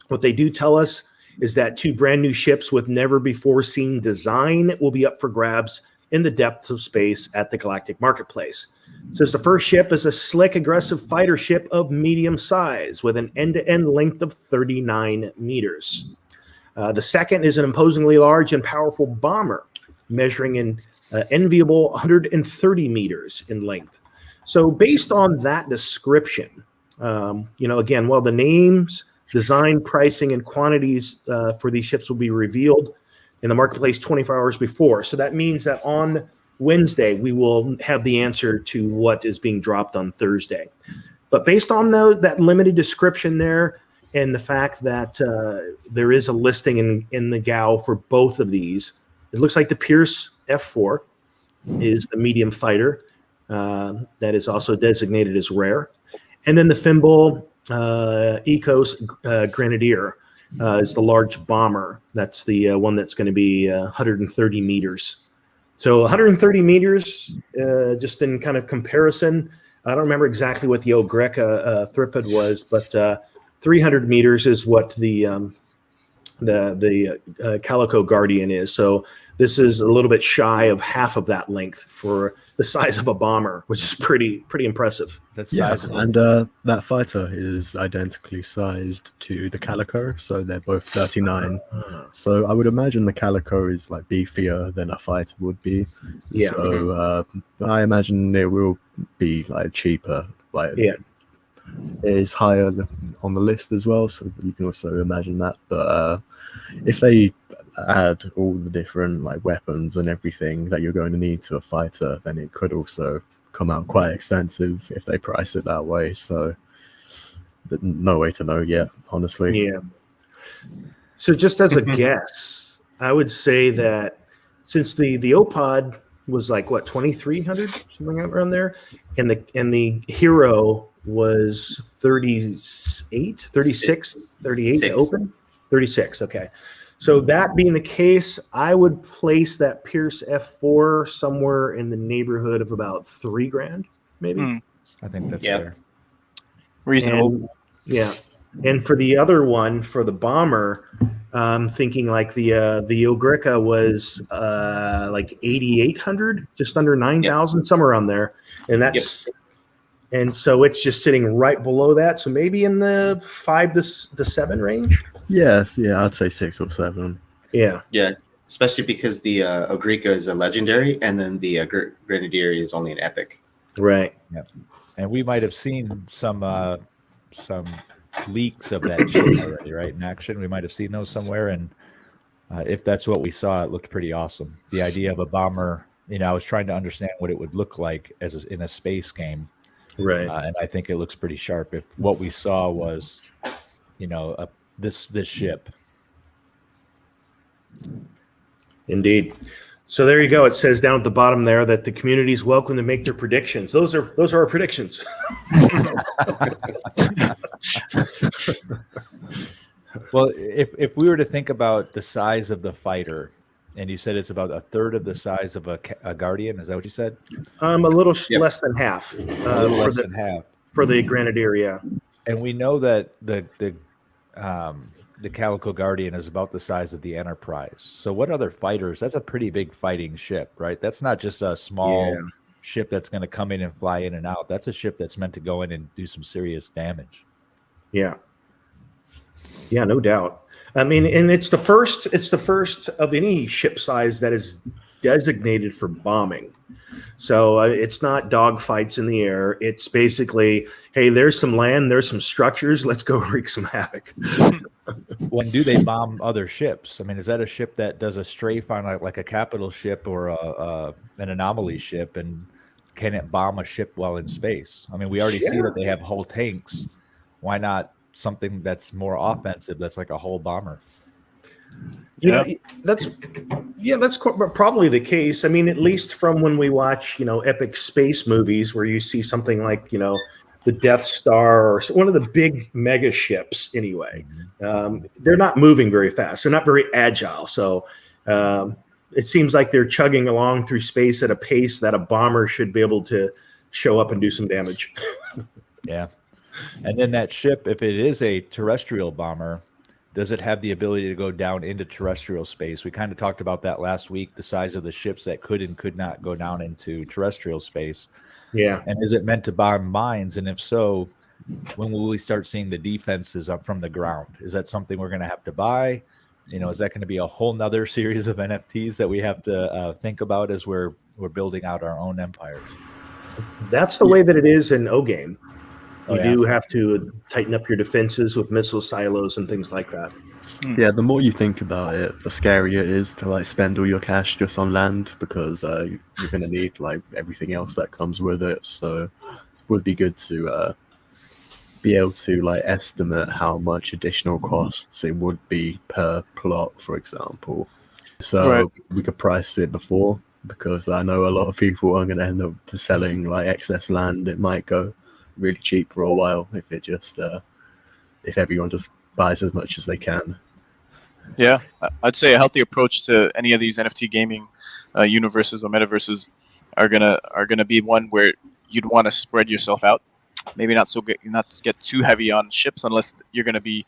What they do tell us is that 2 brand new ships with never before seen design will be up for grabs in the depths of space at the Galactic Marketplace. It says the first ship is a slick, aggressive fighter ship of medium size with an end-to-end length of 39 meters. The second is an imposingly large and powerful bomber measuring an enviable 130 meters in length. So based on that description, again, while the names, design, pricing, and quantities for these ships will be revealed in the marketplace 24 hours before. So that means that on Wednesday, we will have the answer to what is being dropped on Thursday. But based on that limited description there and the fact that there is a listing in the GAO for both of these, it looks like the Pierce F4 is the medium fighter that is also designated as rare. And then the Fimbul Ecos Grenadier is the large bomber. That's the one that's going to be 130 meters. So 130 meters, just in kind of comparison, I don't remember exactly what the Ogreca Thripid was, but 300 meters is what the Calico Guardian is. So this is a little bit shy of half of that length for the size of a bomber, which is pretty impressive. That's sizable. And that fighter is identically sized to the Calico, so they're both 39. So I would imagine the Calico is like beefier than a fighter would be. Yeah. So I imagine it will be like cheaper. It is higher on the list as well, so you can also imagine that. But if they add all the different like weapons and everything that you're going to need to a fighter, then it could also come out quite expensive if they price it that way. So no way to know yet, honestly. Yeah. So just as a guess, I would say that since the OPOD was like what 2,300 something around there, and the Hero was 38, 36, 38 to open, 36. Okay. So that being the case, I would place that Pierce F4 somewhere in the neighborhood of about $3,000, maybe. I think that's fair. Reasonable. And for the other one, for the bomber, thinking like the Ogreca was like 8,800, just under 9,000, somewhere around there, and that's and so it's just sitting right below that. So maybe in the 5 to 7 range. Yes, I'd say 6 or 7. Yeah, especially because the Ogreca is a legendary, and then the Grenadier is only an epic. Right. Yep. And we might have seen some leaks of that ship already, right? In action, we might have seen those somewhere, and if that's what we saw, it looked pretty awesome. The idea of a bomber, I was trying to understand what it would look like in a space game, right? And I think it looks pretty sharp. If what we saw was, this ship. Indeed. So there you go. It says down at the bottom there that the community is welcome to make their predictions. Those are our predictions. Well, if we were to think about the size of the fighter, and you said it's about a third of the size of a guardian, is that what you said? A little less than half. A little less than half for the Grenadier. Yeah. And we know that the Calico Guardian is about the size of the Enterprise. So what other fighters? That's a pretty big fighting ship, right? That's not just a small ship that's going to come in and fly in and out. That's a ship that's meant to go in and do some serious damage. Yeah. Yeah, no doubt. I mean, and it's the first of any ship size that is designated for bombing. So it's not dogfights in the air. It's basically, hey, there's some land, there's some structures. Let's go wreak some havoc. When do they bomb other ships? I mean, is that a ship that does a strafe on like a capital ship or an anomaly ship, and can it bomb a ship while in space? I mean, we already see that they have whole tanks. Why not something that's more offensive? That's like a whole bomber. Yeah, that's probably the case. I mean, at least from when we watch, epic space movies where you see something like, the Death Star or one of the big mega ships anyway. They're not moving very fast. They're not very agile. So it seems like they're chugging along through space at a pace that a bomber should be able to show up and do some damage. Yeah. And then that ship, if it is a terrestrial bomber, does it have the ability to go down into terrestrial space? We kind of talked about that last week, the size of the ships that could and could not go down into terrestrial space. Yeah. And is it meant to bomb mines? And if so, when will we start seeing the defenses up from the ground? Is that something we're going to have to buy? Is that going to be a whole nother series of NFTs that we have to think about as we're building out our own empires? That's the way that it is in O-Game. You do have to tighten up your defenses with missile silos and things like that. Yeah, the more you think about it, the scarier it is to spend all your cash just on land, because you're going to need everything else that comes with it. So it would be good to be able to estimate how much additional costs it would be per plot, for example. So we could price it before, because I know a lot of people are going to end up selling excess land. It might go really cheap for a while if everyone just buys as much as they can. Yeah, I'd say a healthy approach to any of these NFT gaming universes or metaverses are gonna be one where you'd want to spread yourself out. Maybe not get too heavy on ships unless you're gonna be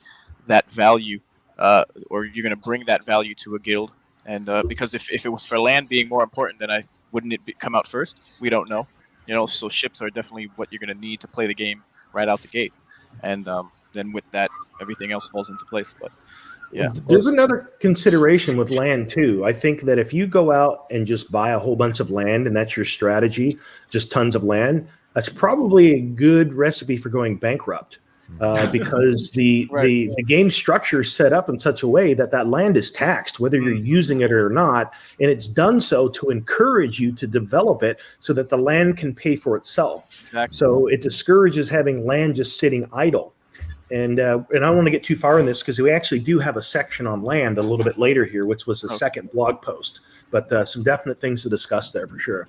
that value, or you're gonna bring that value to a guild. And because if it was for land being more important, then wouldn't it come out first? We don't know. So ships are definitely what you're going to need to play the game right out the gate. And then with that, everything else falls into place. But yeah. There's another consideration with land too. I think that if you go out and just buy a whole bunch of land and that's your strategy, just tons of land, that's probably a good recipe for going bankrupt. Because the game structure is set up in such a way that land is taxed, whether you're using it or not, and it's done so to encourage you to develop it so that the land can pay for itself. Exactly. So it discourages having land just sitting idle. And I don't want to get too far in this because we actually do have a section on land a little bit later here, which was the second blog post. But some definite things to discuss there for sure.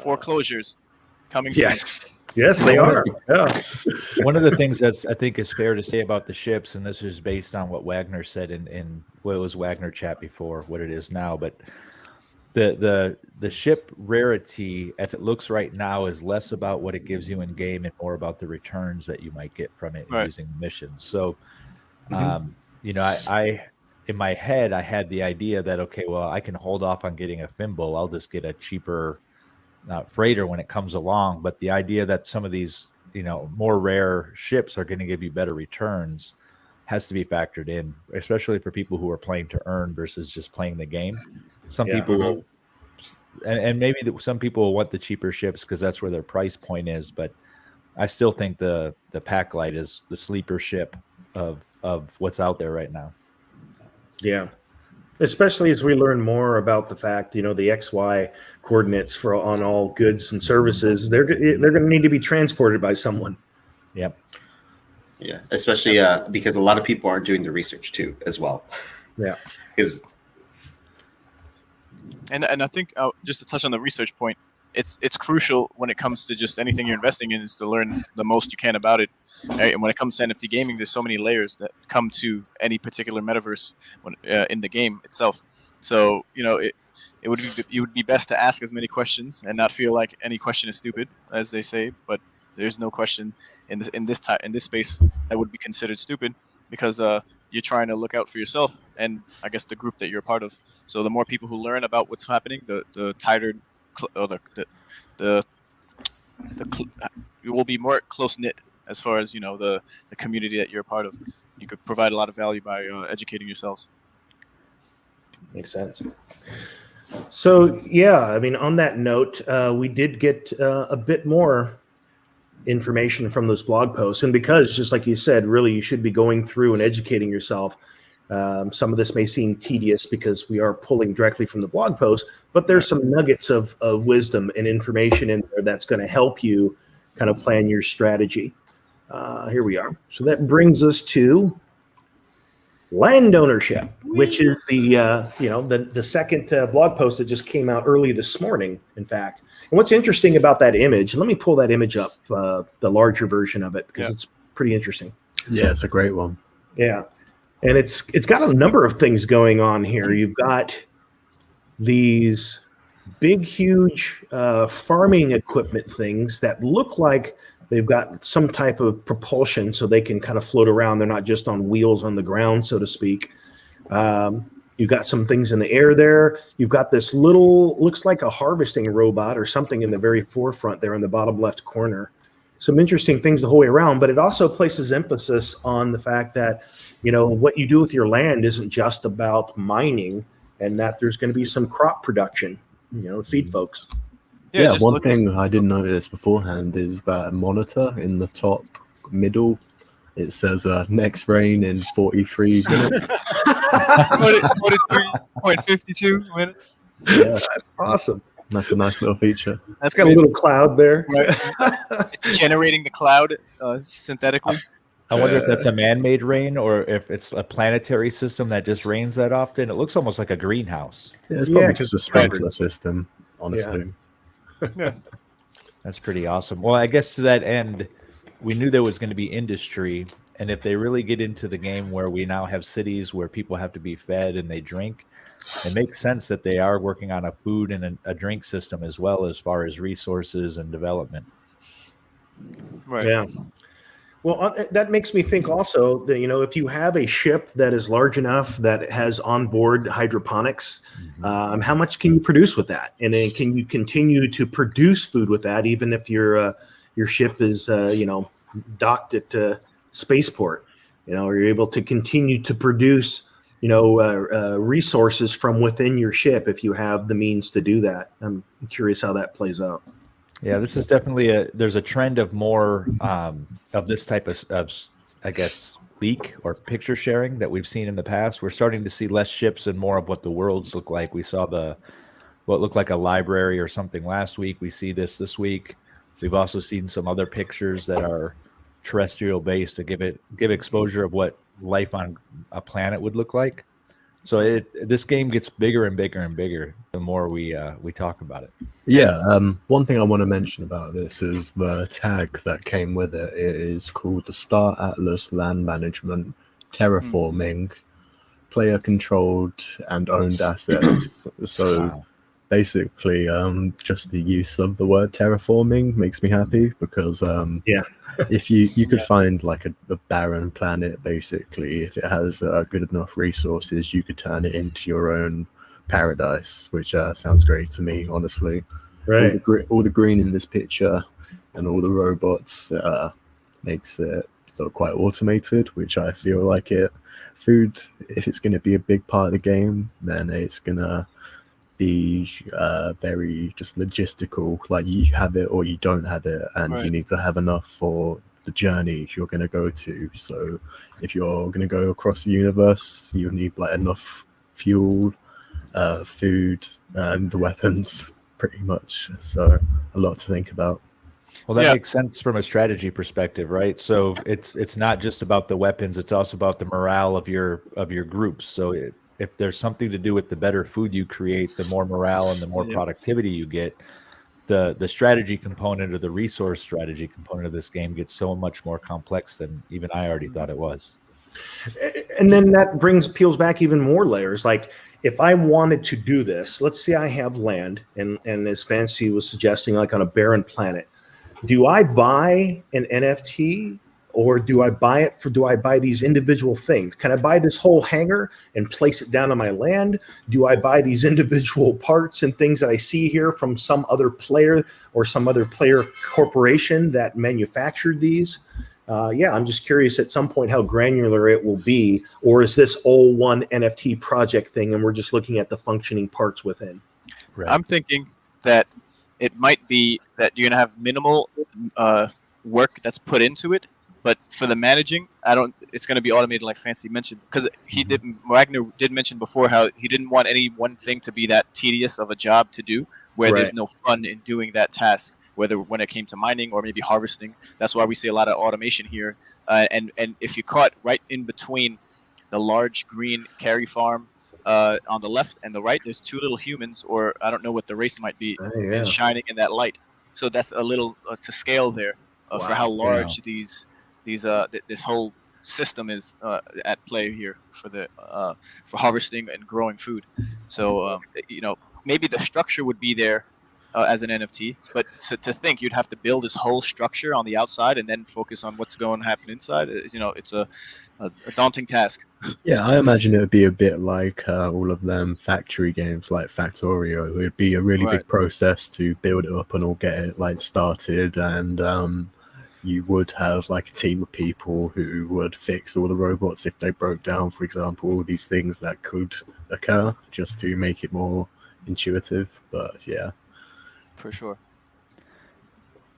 Foreclosures coming soon. Yes, they are. Yeah. One of the things I think is fair to say about the ships, and this is based on what Wagner said in what was Wagner chat before, what it is now, but the ship rarity as it looks right now is less about what it gives you in game and more about the returns that you might get from it using missions. So, I in my head I had the idea that I can hold off on getting a Fimble. I'll just get a cheaper freighter when it comes along. But the idea that some of these more rare ships are going to give you better returns has to be factored in, especially for people who are playing to earn versus just playing the game. Some people will, and maybe some people will want the cheaper ships because that's where their price point is, but I still think the Packlight is the sleeper ship of what's out there right now. Yeah. Especially as we learn more about the fact, the XY coordinates on all goods and services, they're going to need to be transported by someone. Yep. Yeah, especially because a lot of people aren't doing the research too, as well. Yeah. And I think just to touch on the research point, it's crucial when it comes to just anything you're investing in is to learn the most you can about it. Right? And when it comes to NFT gaming, there's so many layers that come to any particular metaverse in the game itself. So it would be best to ask as many questions and not feel like any question is stupid, as they say. But there's no question in this space that would be considered stupid because you're trying to look out for yourself and I guess the group that you're a part of. So the more people who learn about what's happening, the tighter, you will be more close knit as far as the community that you're a part of. You could provide a lot of value by educating yourselves. Makes sense. So yeah, I mean, on that note, we did get a bit more information from those blog posts, and because, just like you said, really you should be going through and educating yourself. Some of this may seem tedious because we are pulling directly from the blog post, but there's some nuggets of wisdom and information in there that's going to help you kind of plan your strategy. Here we are. So that brings us to land ownership, which is the second blog post that just came out early this morning, in fact. And what's interesting about that image, let me pull that image up, the larger version of it, because it's pretty interesting. Yeah, it's a great one. Yeah. And it's got a number of things going on here. You've got these big, huge farming equipment things that look like they've got some type of propulsion so they can kind of float around. They're not just on wheels on the ground, so to speak. You've got some things in the air there. You've got this little, looks like a harvesting robot or something in the very forefront there in the bottom left corner. Some interesting things the whole way around, but it also places emphasis on the fact that, what you do with your land isn't just about mining, and that there's going to be some crop production, feed folks. Yeah, one thing I didn't notice beforehand is that monitor in the top middle. It says next rain in 43 minutes. 43.52 minutes. Yeah, that's awesome. That's a nice little feature. That's got a little cloud there. Right. It's generating the cloud synthetically. I wonder if that's a man-made rain or if it's a planetary system that just rains that often. It looks almost like a greenhouse. Yeah, it's probably just a sprinkler system, honestly. Yeah. That's pretty awesome. Well, I guess to that end, we knew there was going to be industry, and if they really get into the game where we now have cities where people have to be fed and they drink, it makes sense that they are working on a food and a drink system as well as far as resources and development. Right. Yeah. Well, that makes me think also that, if you have a ship that is large enough that has onboard hydroponics, how much can you produce with that? And then can you continue to produce food with that, even if your ship is, docked at spaceport? Are you able to continue to produce, resources from within your ship if you have the means to do that? I'm curious how that plays out. Yeah, this is definitely there's a trend of more of this type of, I guess, leak or picture sharing that we've seen in the past. We're starting to see less ships and more of what the worlds look like. We saw what looked like a library or something last week. We see this week. We've also seen some other pictures that are terrestrial based to give exposure of what life on a planet would look like. So this game gets bigger and bigger and bigger the more we talk about it. Yeah, one thing I want to mention about this is the tag that came with it. It is called the Star Atlas Land Management Terraforming Player Controlled and Owned Assets. So basically, just the use of the word terraforming makes me happy because if you could find like a barren planet, basically, if it has good enough resources, you could turn it into your own paradise, which sounds great to me, honestly. Right. All the green in this picture and all the robots makes it look quite automated, which I feel like it. Food, if it's going to be a big part of the game, then it's going to be very just logistical, like you have it or you don't have it, and you need to have enough for the journey you're going to go to. So if you're going to go across the universe, you need like enough fuel, food, and weapons, pretty much. So a lot to think about. Well, that makes sense from a strategy perspective, right? So it's not just about the weapons; it's also about the morale of your groups. So if there's something to do with the better food you create, the more morale and the more productivity you get, the strategy component or the resource strategy component of this game gets so much more complex than even I already thought it was. And then that peels back even more layers. Like if I wanted to do this, let's say I have land and as Fancy was suggesting, like on a barren planet, do I buy an NFT or do I buy these individual things? Can I buy this whole hangar and place it down on my land? Do I buy these individual parts and things that I see here from some other player or some other player corporation that manufactured these? I'm just curious at some point how granular it will be, or is this all one NFT project thing and we're just looking at the functioning parts within? Right. I'm thinking that it might be that you're gonna have minimal work that's put into it, but for the managing, it's gonna be automated, like Fancy mentioned, because Wagner did mention before how he didn't want any one thing to be that tedious of a job to do, where there's no fun in doing that task. Whether when it came to mining or maybe harvesting. That's why we see a lot of automation here. And if you caught right in between the large green carry farm on the left and the right, there's two little humans, or I don't know what the race might be, shining in that light. So that's a little to scale there for how large this whole system is at play here for harvesting and growing food. So maybe the structure would be there as an NFT, but to think you'd have to build this whole structure on the outside and then focus on what's going to happen inside, it's a daunting task. Yeah, I imagine it would be a bit like all of them factory games like Factorio. It would be a really big process to build it up and all get it started, and you would have like a team of people who would fix all the robots if they broke down, for example, all these things that could occur just to make it more intuitive. But yeah. For sure.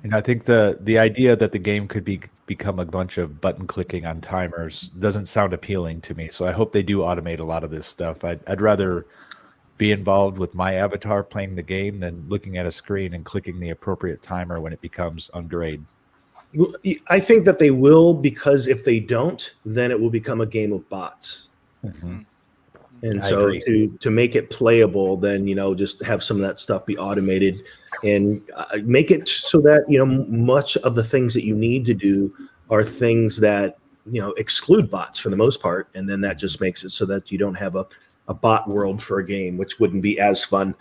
And I think the idea that the game could become a bunch of button clicking on timers doesn't sound appealing to me. So I hope they do automate a lot of this stuff. I'd rather be involved with my avatar playing the game than looking at a screen and clicking the appropriate timer when it becomes ungrayed. I think that they will, because if they don't, then it will become a game of bots. Mm-hmm. And so to make it playable, then, just have some of that stuff be automated and make it so that, much of the things that you need to do are things that, exclude bots for the most part. And then that just makes it so that you don't have a bot world for a game, which wouldn't be as fun,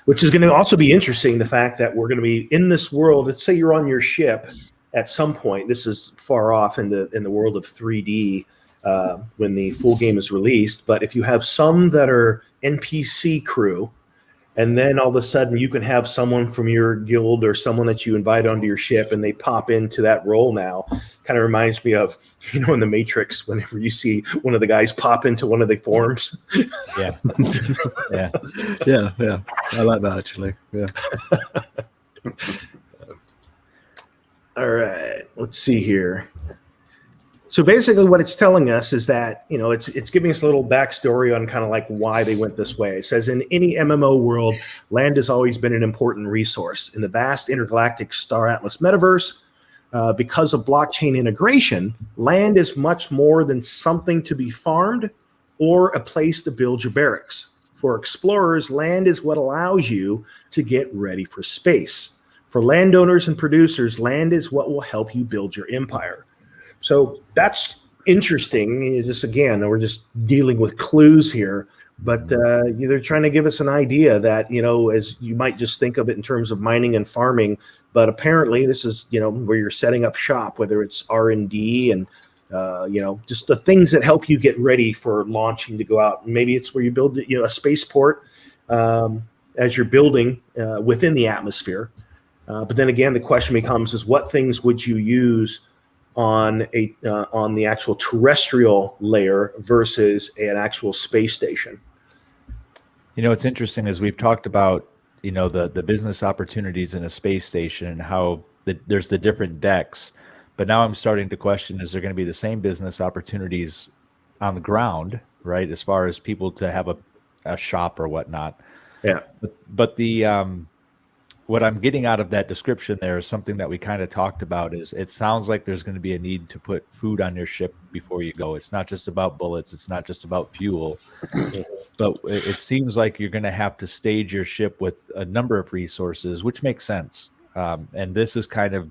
which is going to also be interesting. The fact that we're going to be in this world. Let's say you're on your ship at some point. This is far off in the world of 3D. When the full game is released, but if you have some that are NPC crew, and then all of a sudden you can have someone from your guild or someone that you invite onto your ship and they pop into that role now, kind of reminds me of, in the Matrix, whenever you see one of the guys pop into one of the forms. Yeah. Yeah. I like that actually. Yeah. All right, let's see here. So basically what it's telling us is that, it's giving us a little backstory on kind of like why they went this way. It says, in any MMO world, land has always been an important resource. In the vast intergalactic Star Atlas metaverse, because of blockchain integration, land is much more than something to be farmed or a place to build your barracks. For explorers, land is what allows you to get ready for space. For landowners and producers, land is what will help you build your empire. So that's interesting. Just again, we're just dealing with clues here, but they're trying to give us an idea that, as you might just think of it in terms of mining and farming, but apparently this is, where you're setting up shop, whether it's R&D and, just the things that help you get ready for launching to go out. Maybe it's where you build, a spaceport as you're building within the atmosphere. But then again, the question becomes is what things would you use on the actual terrestrial layer versus an actual space station? It's interesting as we've talked about, the business opportunities in a space station and how there's the different decks. But now I'm starting to question, is there going to be the same business opportunities on the ground, right? As far as people to have a shop or whatnot. Yeah. But the what I'm getting out of that description there is something that we kind of talked about. Is it sounds like there's going to be a need to put food on your ship before you go. It's not just about bullets. It's not just about fuel. But it seems like you're going to have to stage your ship with a number of resources, which makes sense. And this is kind of,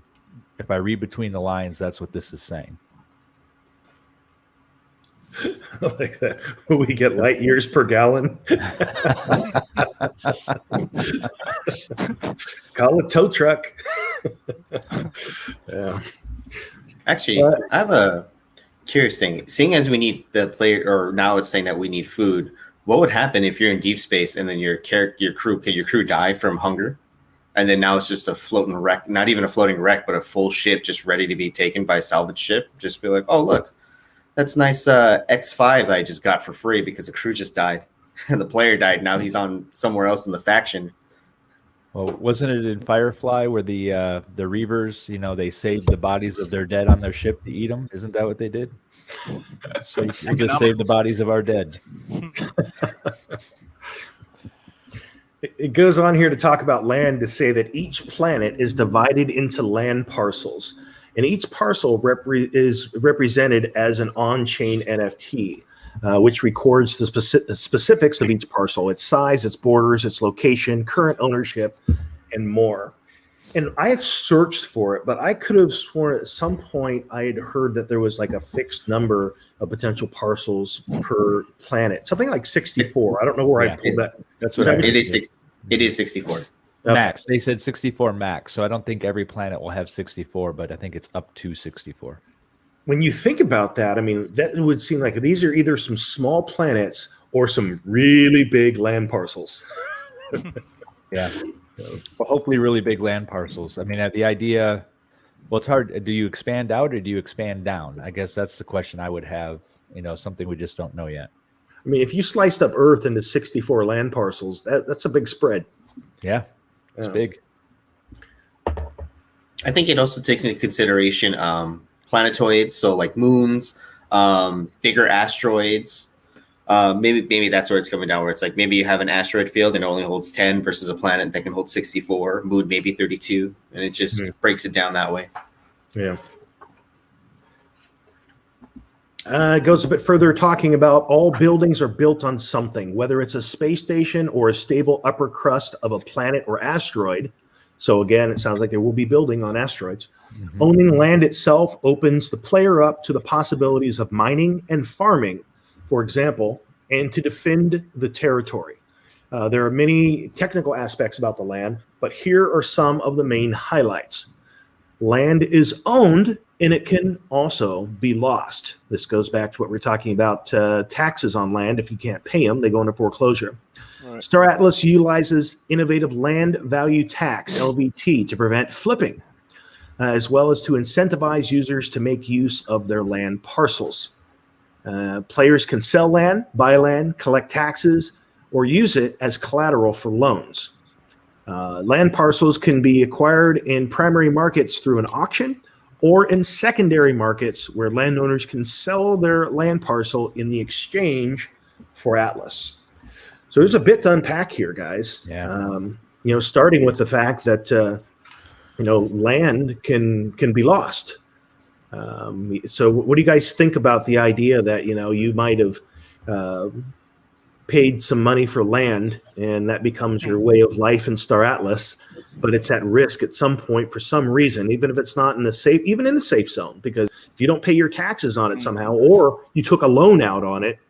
if I read between the lines, that's what this is saying. Like that. We get light years per gallon. Call it tow truck. Yeah. Actually, I have a curious thing. Seeing as we need the player, or now it's saying that we need food, what would happen if you're in deep space and then your crew die from hunger? And then now it's just a floating wreck, not even a floating wreck, but a full ship just ready to be taken by a salvage ship. Just be like, oh, look, that's nice X5 that I just got for free because the crew just died. The player died. Now he's on somewhere else in the faction. Well, wasn't it in Firefly where the Reavers, they saved the bodies of their dead on their ship to eat them? Isn't that what they did? So we'll just save the bodies of our dead. It goes on here to talk about land, to say that each planet is divided into land parcels, and each parcel is represented as an on-chain NFT, which records the specifics of each parcel, its size, its borders, its location, current ownership, and more. And I have searched for it, but I could have sworn at some point I had heard that there was like a fixed number of potential parcels per planet, something like 64. I don't know where I pulled that. That's what It is 64. Okay. Max. They said 64 max. So I don't think every planet will have 64, but I think it's up to 64. When you think about that, I mean, that would seem like these are either some small planets or some really big land parcels. Yeah. Well, hopefully really big land parcels. I mean, the idea, well, it's hard. Do you expand out or do you expand down? I guess that's the question I would have, something we just don't know yet. I mean, if you sliced up Earth into 64 land parcels, that's a big spread. Yeah, it's big. I think it also takes into consideration planetoids, so like moons, bigger asteroids. Maybe that's where it's coming down, where it's like maybe you have an asteroid field and it only holds 10 versus a planet that can hold 64, moon maybe 32, and it just breaks it down that way. Yeah. It goes a bit further, talking about all buildings are built on something, whether it's a space station or a stable upper crust of a planet or asteroid. So again, it sounds like there will be building on asteroids. Mm-hmm. Owning land itself opens the player up to the possibilities of mining and farming, for example, and to defend the territory. There are many technical aspects about the land, but here are some of the main highlights. Land is owned, and it can also be lost. This goes back to what we're talking about, taxes on land. If you can't pay them, they go into foreclosure. Right. Star Atlas utilizes innovative land value tax, LVT, to prevent flipping, as well as to incentivize users to make use of their land parcels. Players can sell land, buy land, collect taxes, or use it as collateral for loans. Land parcels can be acquired in primary markets through an auction or in secondary markets where landowners can sell their land parcel in the exchange for Atlas. So there's a bit to unpack here, guys. Yeah. Starting with the fact that land can be lost. So what do you guys think about the idea that you might have paid some money for land and that becomes your way of life in Star Atlas, but it's at risk at some point for some reason, even if it's not in the safe, even in the safe zone, because if you don't pay your taxes on it somehow, or you took a loan out on it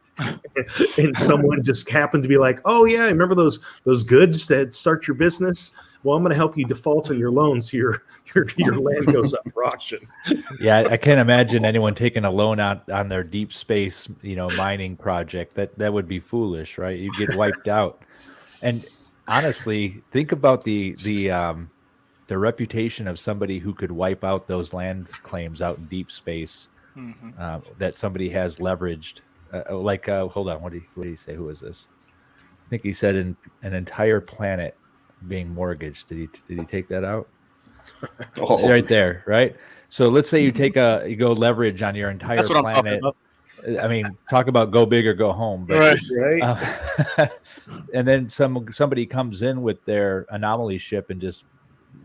and someone just happened to be like, oh yeah, remember those goods that start your business? Well, I'm going to help you default on your loans. Your land goes up for auction. Yeah, I can't imagine anyone taking a loan out on their deep space, mining project. That would be foolish, right? You get wiped out. And honestly, think about the reputation of somebody who could wipe out those land claims out in deep space. That somebody has leveraged. Hold on, what did he say? Who is this? I think he said an entire planet being mortgaged. Did he take that out? Right there, right? So let's say you go leverage on your entire planet. I mean, talk about go big or go home. But, right. And then somebody comes in with their anomaly ship and just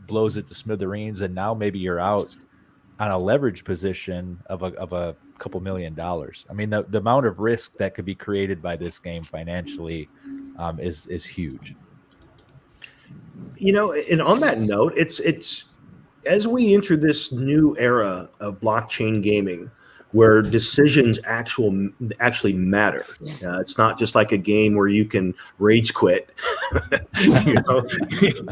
blows it to smithereens, and now maybe you're out on a leverage position of a couple $1 million. I mean, the amount of risk that could be created by this game financially is huge. And on that note, it's as we enter this new era of blockchain gaming, where decisions actually matter. It's not just like a game where you can rage quit.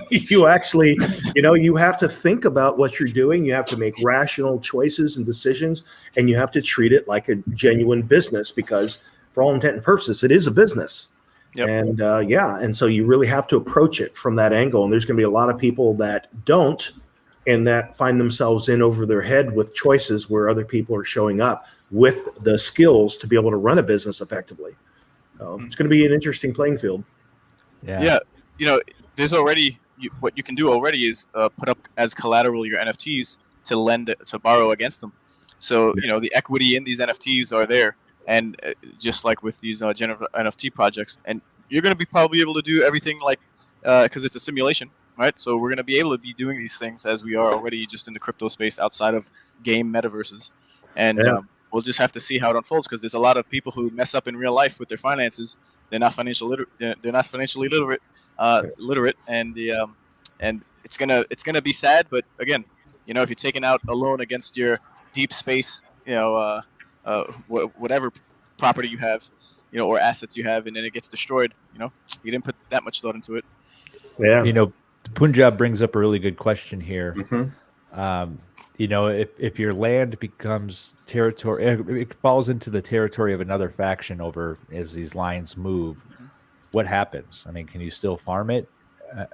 You actually, you have to think about what you're doing. You have to make rational choices and decisions, and you have to treat it like a genuine business, because for all intent and purposes, it is a business. Yep. And and so you really have to approach it from that angle. And there's going to be a lot of people that don't, and that find themselves in over their head with choices where other people are showing up with the skills to be able to run a business effectively. It's going to be an interesting playing field. Yeah. There's already what you can do already is put up as collateral your NFTs to borrow against them. So the equity in these NFTs are there, and just like with these general NFT projects, and you're going to be probably able to do everything like because it's a simulation. Right, so we're going to be able to be doing these things as we are already just in the crypto space outside of game metaverses, and we'll just have to see how it unfolds, because there's a lot of people who mess up in real life with their finances. They're not financially literate, and it's gonna be sad. But again, if you're taking out a loan against your deep space, whatever property you have, or assets you have, and then it gets destroyed, you didn't put that much thought into it. Yeah. Punjab brings up a really good question here. Mm-hmm. If your land becomes territory, it falls into the territory of another faction as these lines move, what happens? I mean, can you still farm it?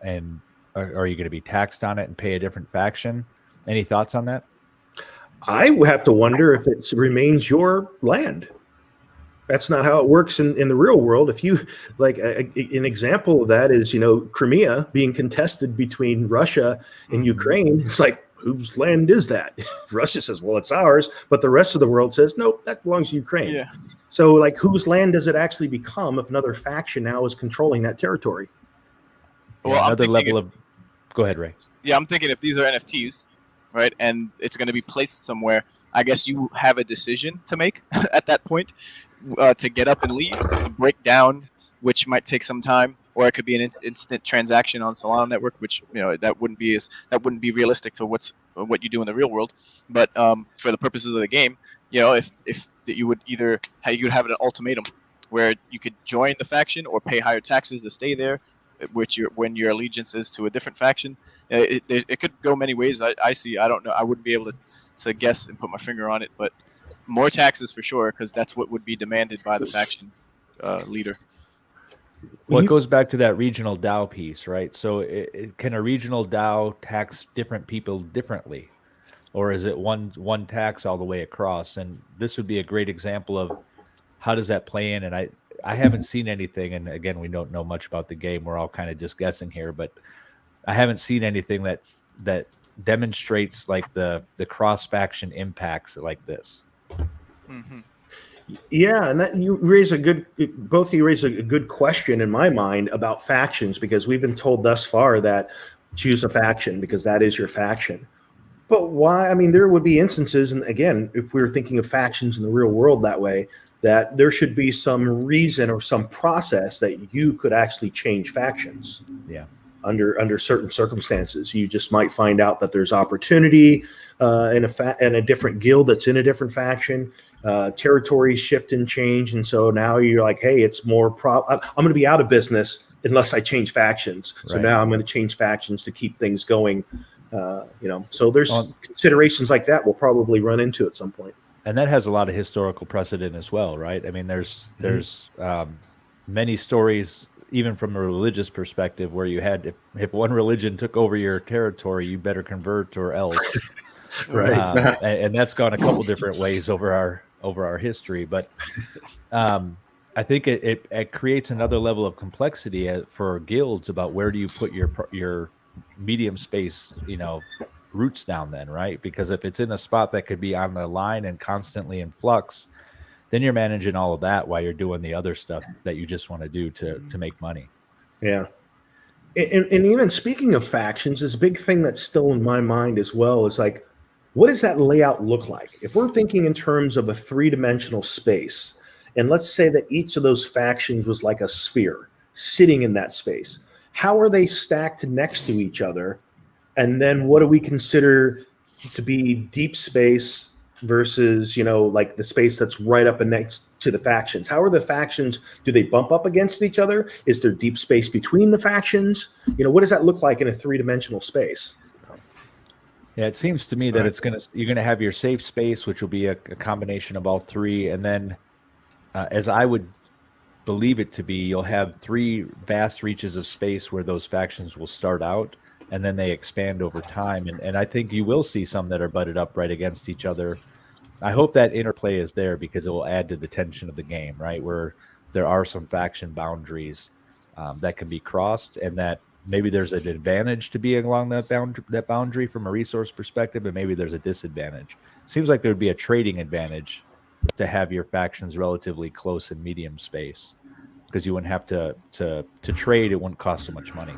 And are you going to be taxed on it and pay a different faction? Any thoughts on that? I have to wonder if it remains your land. That's not how it works in the real world. If you an example of that is, Crimea being contested between Russia and Ukraine. It's like, whose land is that? Russia says, well, it's ours. But the rest of the world says, nope, that belongs to Ukraine. Yeah. So whose land does it actually become if another faction now is controlling that territory? Well, another level of, go ahead, Ray. Yeah, I'm thinking if these are NFTs, right, and it's going to be placed somewhere, I guess you have a decision to make at that point. To get up and leave, to break down, which might take some time, or it could be an instant transaction on Solana network, which that wouldn't be realistic to what you do in the real world. But for the purposes of the game, if you would you'd have an ultimatum where you could join the faction or pay higher taxes to stay there, when your allegiance is to a different faction. It could go many ways. I see. I don't know. I wouldn't be able to guess and put my finger on it, but more taxes for sure, because that's what would be demanded by the faction leader. Well, it goes back to that regional DAO piece, right? So can a regional DAO tax different people differently? Or is it one tax all the way across? And this would be a great example of how does that play in? And I haven't seen anything, and again, we don't know much about the game. We're all kind of just guessing here, but I haven't seen anything that demonstrates like the cross-faction impacts like this. Mm-hmm. Yeah, and both of you raise a good question in my mind about factions, because we've been told thus far that choose a faction because that is your faction. But why? I mean, there would be instances, and again, if we were thinking of factions in the real world that way, that there should be some reason or some process that you could actually change factions. Yeah. Under certain circumstances, you just might find out that there's opportunity in a different guild that's in a different faction. Territories shift and change, and so now you're like, hey, it's more. I'm going to be out of business unless I change factions. So right. Now I'm going to change factions to keep things going. So there's considerations like that we'll probably run into at some point. And that has a lot of historical precedent as well, right? I mean, there's many stories, even from a religious perspective, where you had, if one religion took over your territory, you better convert or else. Right. And that's gone a couple different ways over our history. But I think it creates another level of complexity for guilds about where do you put your medium space, roots down then, right? Because if it's in a spot that could be on the line and constantly in flux, then you're managing all of that while you're doing the other stuff that you just want to do to make money. Yeah. And even speaking of factions, this big thing that's still in my mind as well is like, what does that layout look like? If we're thinking in terms of a three-dimensional space, and let's say that each of those factions was like a sphere sitting in that space, how are they stacked next to each other? And then what do we consider to be deep space versus, like the space that's right up and next to the factions? How are the factions? Do they bump up against each other? Is there deep space between the factions? What does that look like in a three-dimensional space? Yeah, it seems to me that you're gonna have your safe space, which will be a combination of all three, and then, as I would believe it to be, you'll have three vast reaches of space where those factions will start out, and then they expand over time. And I think you will see some that are butted up right against each other. I hope that interplay is there because it will add to the tension of the game, right? Where there are some faction boundaries that can be crossed, and that maybe there's an advantage to being along that boundary from a resource perspective, and maybe there's a disadvantage. Seems like there would be a trading advantage to have your factions relatively close in medium space, because you wouldn't have to trade. It wouldn't cost so much money.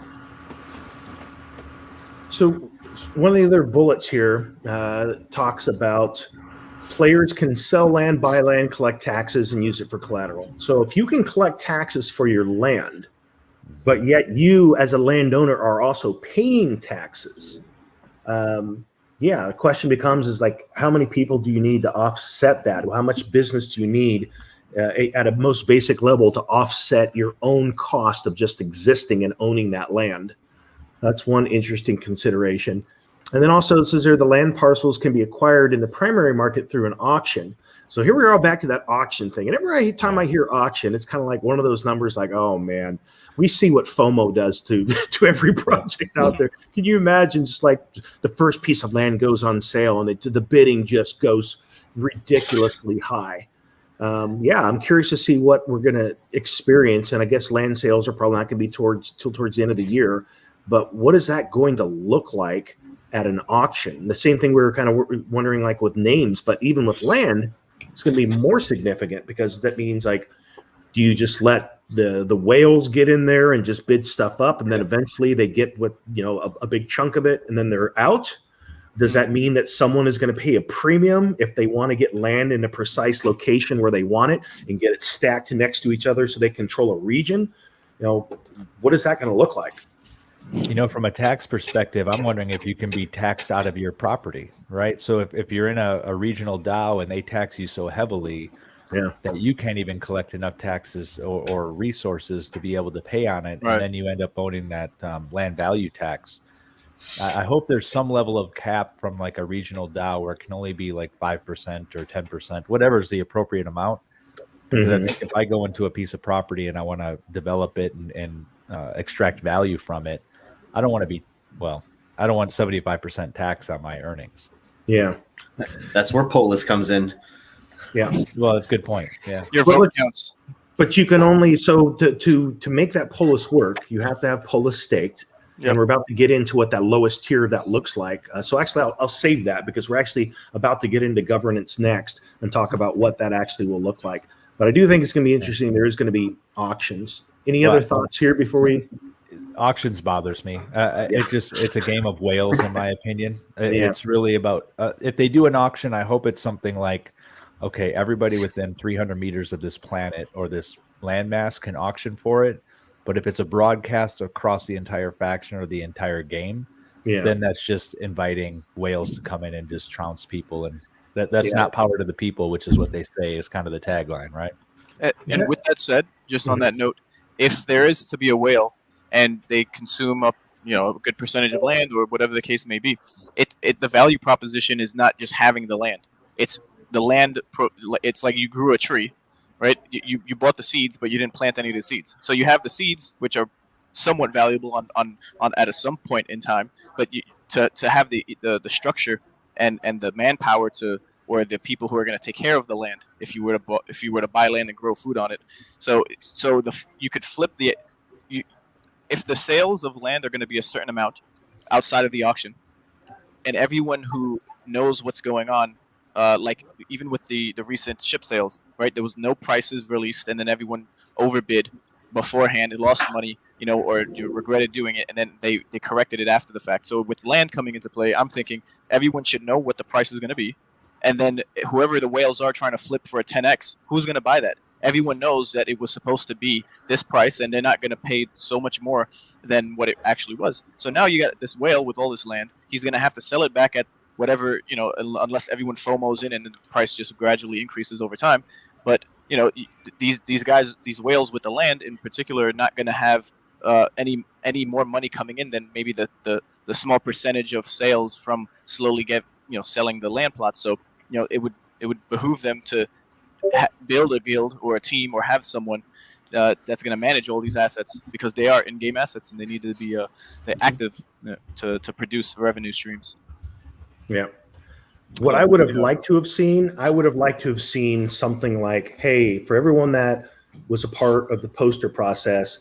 So one of the other bullets here talks about players can sell land, buy land, collect taxes, and use it for collateral. So if you can collect taxes for your land, but yet you as a landowner are also paying taxes, the question becomes is like, how many people do you need to offset that? How much business do you need at a most basic level to offset your own cost of just existing and owning that land? That's one interesting consideration. And then also it says there the land parcels can be acquired in the primary market through an auction. So here we are back to that auction thing. And every time I hear auction, it's kind of like one of those numbers like, oh man, we see what FOMO does to every project out there. Can you imagine just like the first piece of land goes on sale and the bidding just goes ridiculously high? I'm curious to see what we're going to experience. And I guess land sales are probably not going to be till towards the end of the year. But what is that going to look like at an auction? The same thing we were kind of wondering like with names, but even with land, it's going to be more significant because that means like, do you just let the whales get in there and just bid stuff up and then eventually they get what, a big chunk of it and then they're out? Does that mean that someone is going to pay a premium if they want to get land in a precise location where they want it and get it stacked next to each other so they control a region? What is that going to look like? From a tax perspective, I'm wondering if you can be taxed out of your property, right? So if you're in a regional DAO and they tax you so heavily that you can't even collect enough taxes or resources to be able to pay on it, right, and then you end up owning that land value tax. I hope there's some level of cap from like a regional DAO where it can only be like 5% or 10%, whatever is the appropriate amount. Because I think if I go into a piece of property and I want to develop it and extract value from it, I don't want 75% tax on my earnings. Yeah. That's where Polis comes in. Yeah. Well, that's a good point. Yeah. Your vote counts. But you can only, so to make that Polis work, you have to have Polis staked. Yep. And we're about to get into what that lowest tier of that looks like. So actually, I'll save that because we're actually about to get into governance next and talk about what that actually will look like. But I do think it's going to be interesting. There is going to be auctions. Any other thoughts here before we? Auctions bothers me. It's a game of whales, in my opinion. It's really about if they do an auction, I hope it's something like, okay, everybody within 300 meters of this planet or this landmass can auction for it. But if it's a broadcast across the entire faction or the entire game, then that's just inviting whales to come in and just trounce people. And that's not power to the people, which is what they say is kind of the tagline, right? And with that said, just on that note, if there is to be a whale and they consume up, a good percentage of land or whatever the case may be, the value proposition is not just having the land. It's the land. It's like you grew a tree, right? You bought the seeds, but you didn't plant any of the seeds. So you have the seeds, which are somewhat valuable on at some point in time. But to have the structure and the manpower or the people who are going to take care of the land, if you were to buy land and grow food on it, so you could flip if the sales of land are going to be a certain amount outside of the auction, and everyone who knows what's going on, like even with the recent ship sales, right? There was no prices released, and then everyone overbid. beforehand and lost money, or you regretted doing it, and then they corrected it after the fact. So with land coming into play, I'm thinking everyone should know what the price is going to be, and then whoever the whales are trying to flip for a 10x, who's going to buy that? Everyone knows that it was supposed to be this price, and they're not going to pay so much more than what it actually was. So now you got this whale with all this land. He's going to have to sell it back at whatever, unless everyone FOMOs in and the price just gradually increases over time. But these guys, these whales with the land in particular, are not going to have any more money coming in than maybe the small percentage of sales from slowly selling the land plots. So it would behoove them to build a guild or a team or have someone that's going to manage all these assets, because they are in-game assets and they need to be they're active to produce revenue streams. Yeah. What I would have liked to have seen, I would have liked to have seen something like, hey, for everyone that was a part of the poster process,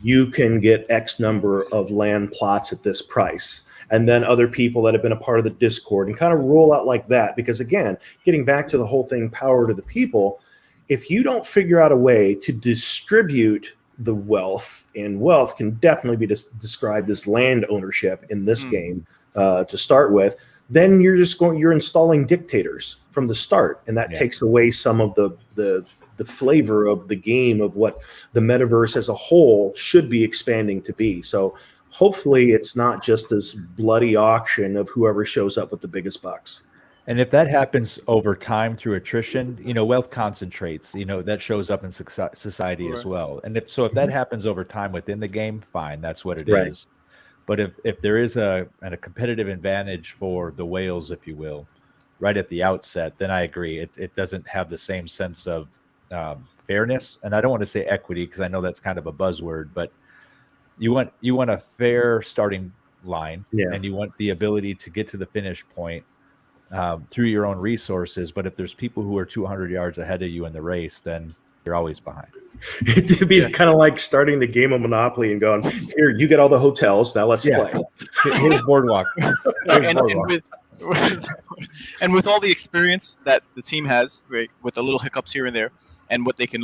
you can get X number of land plots at this price. And then other people that have been a part of the Discord, and kind of roll out like that. Because again, getting back to the whole thing, power to the people, if you don't figure out a way to distribute the wealth, and wealth can definitely be described as land ownership in this game to start with, then you're installing dictators from the start, and that takes away some of the flavor of the game, of what the metaverse as a whole should be expanding to be. So hopefully it's not just this bloody auction of whoever shows up with the biggest bucks. And if that happens over time through attrition, wealth concentrates, that shows up in society as well. And if that happens over time within the game, fine, that's what it is. But if there is a competitive advantage for the whales, if you will, right at the outset, then I agree. It doesn't have the same sense of fairness. And I don't want to say equity, because I know that's kind of a buzzword, but you want a fair starting line, and you want the ability to get to the finish point through your own resources. But if there's people who are 200 yards ahead of you in the race, then you're always behind. It'd be kind of like starting the game of Monopoly and going, here, you get all the hotels, now let's play. Here's Boardwalk. And with all the experience that the team has, right, with the little hiccups here and there, and what they can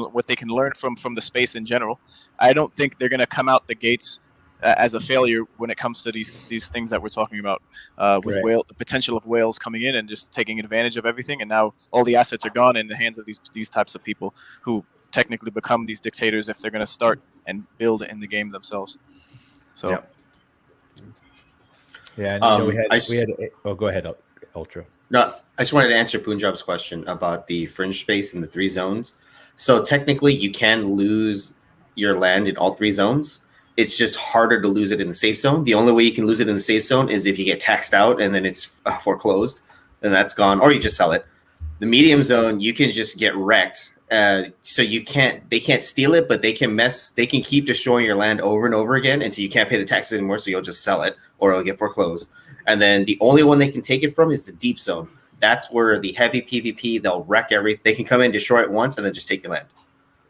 learn from the space in general, I don't think they're going to come out the gates as a failure when it comes to these things that we're talking about, with the potential of whales coming in and just taking advantage of everything. And now all the assets are gone in the hands of these types of people who technically become these dictators if they're going to start and build in the game themselves. So go ahead, Ultra. No, I just wanted to answer Punjab's question about the fringe space in the 3 zones. So technically you can lose your land in all 3 zones. It's just harder to lose it in the safe zone. The only way you can lose it in the safe zone is if you get taxed out and then it's foreclosed, then that's gone, or you just sell it. The medium zone, you can just get wrecked. So they can't steal it, but they can keep destroying your land over and over again until you can't pay the taxes anymore. So you'll just sell it, or it'll get foreclosed. And then the only one they can take it from is the deep zone. That's where the heavy PvP, they'll wreck everything. They can come in, destroy it once, and then just take your land.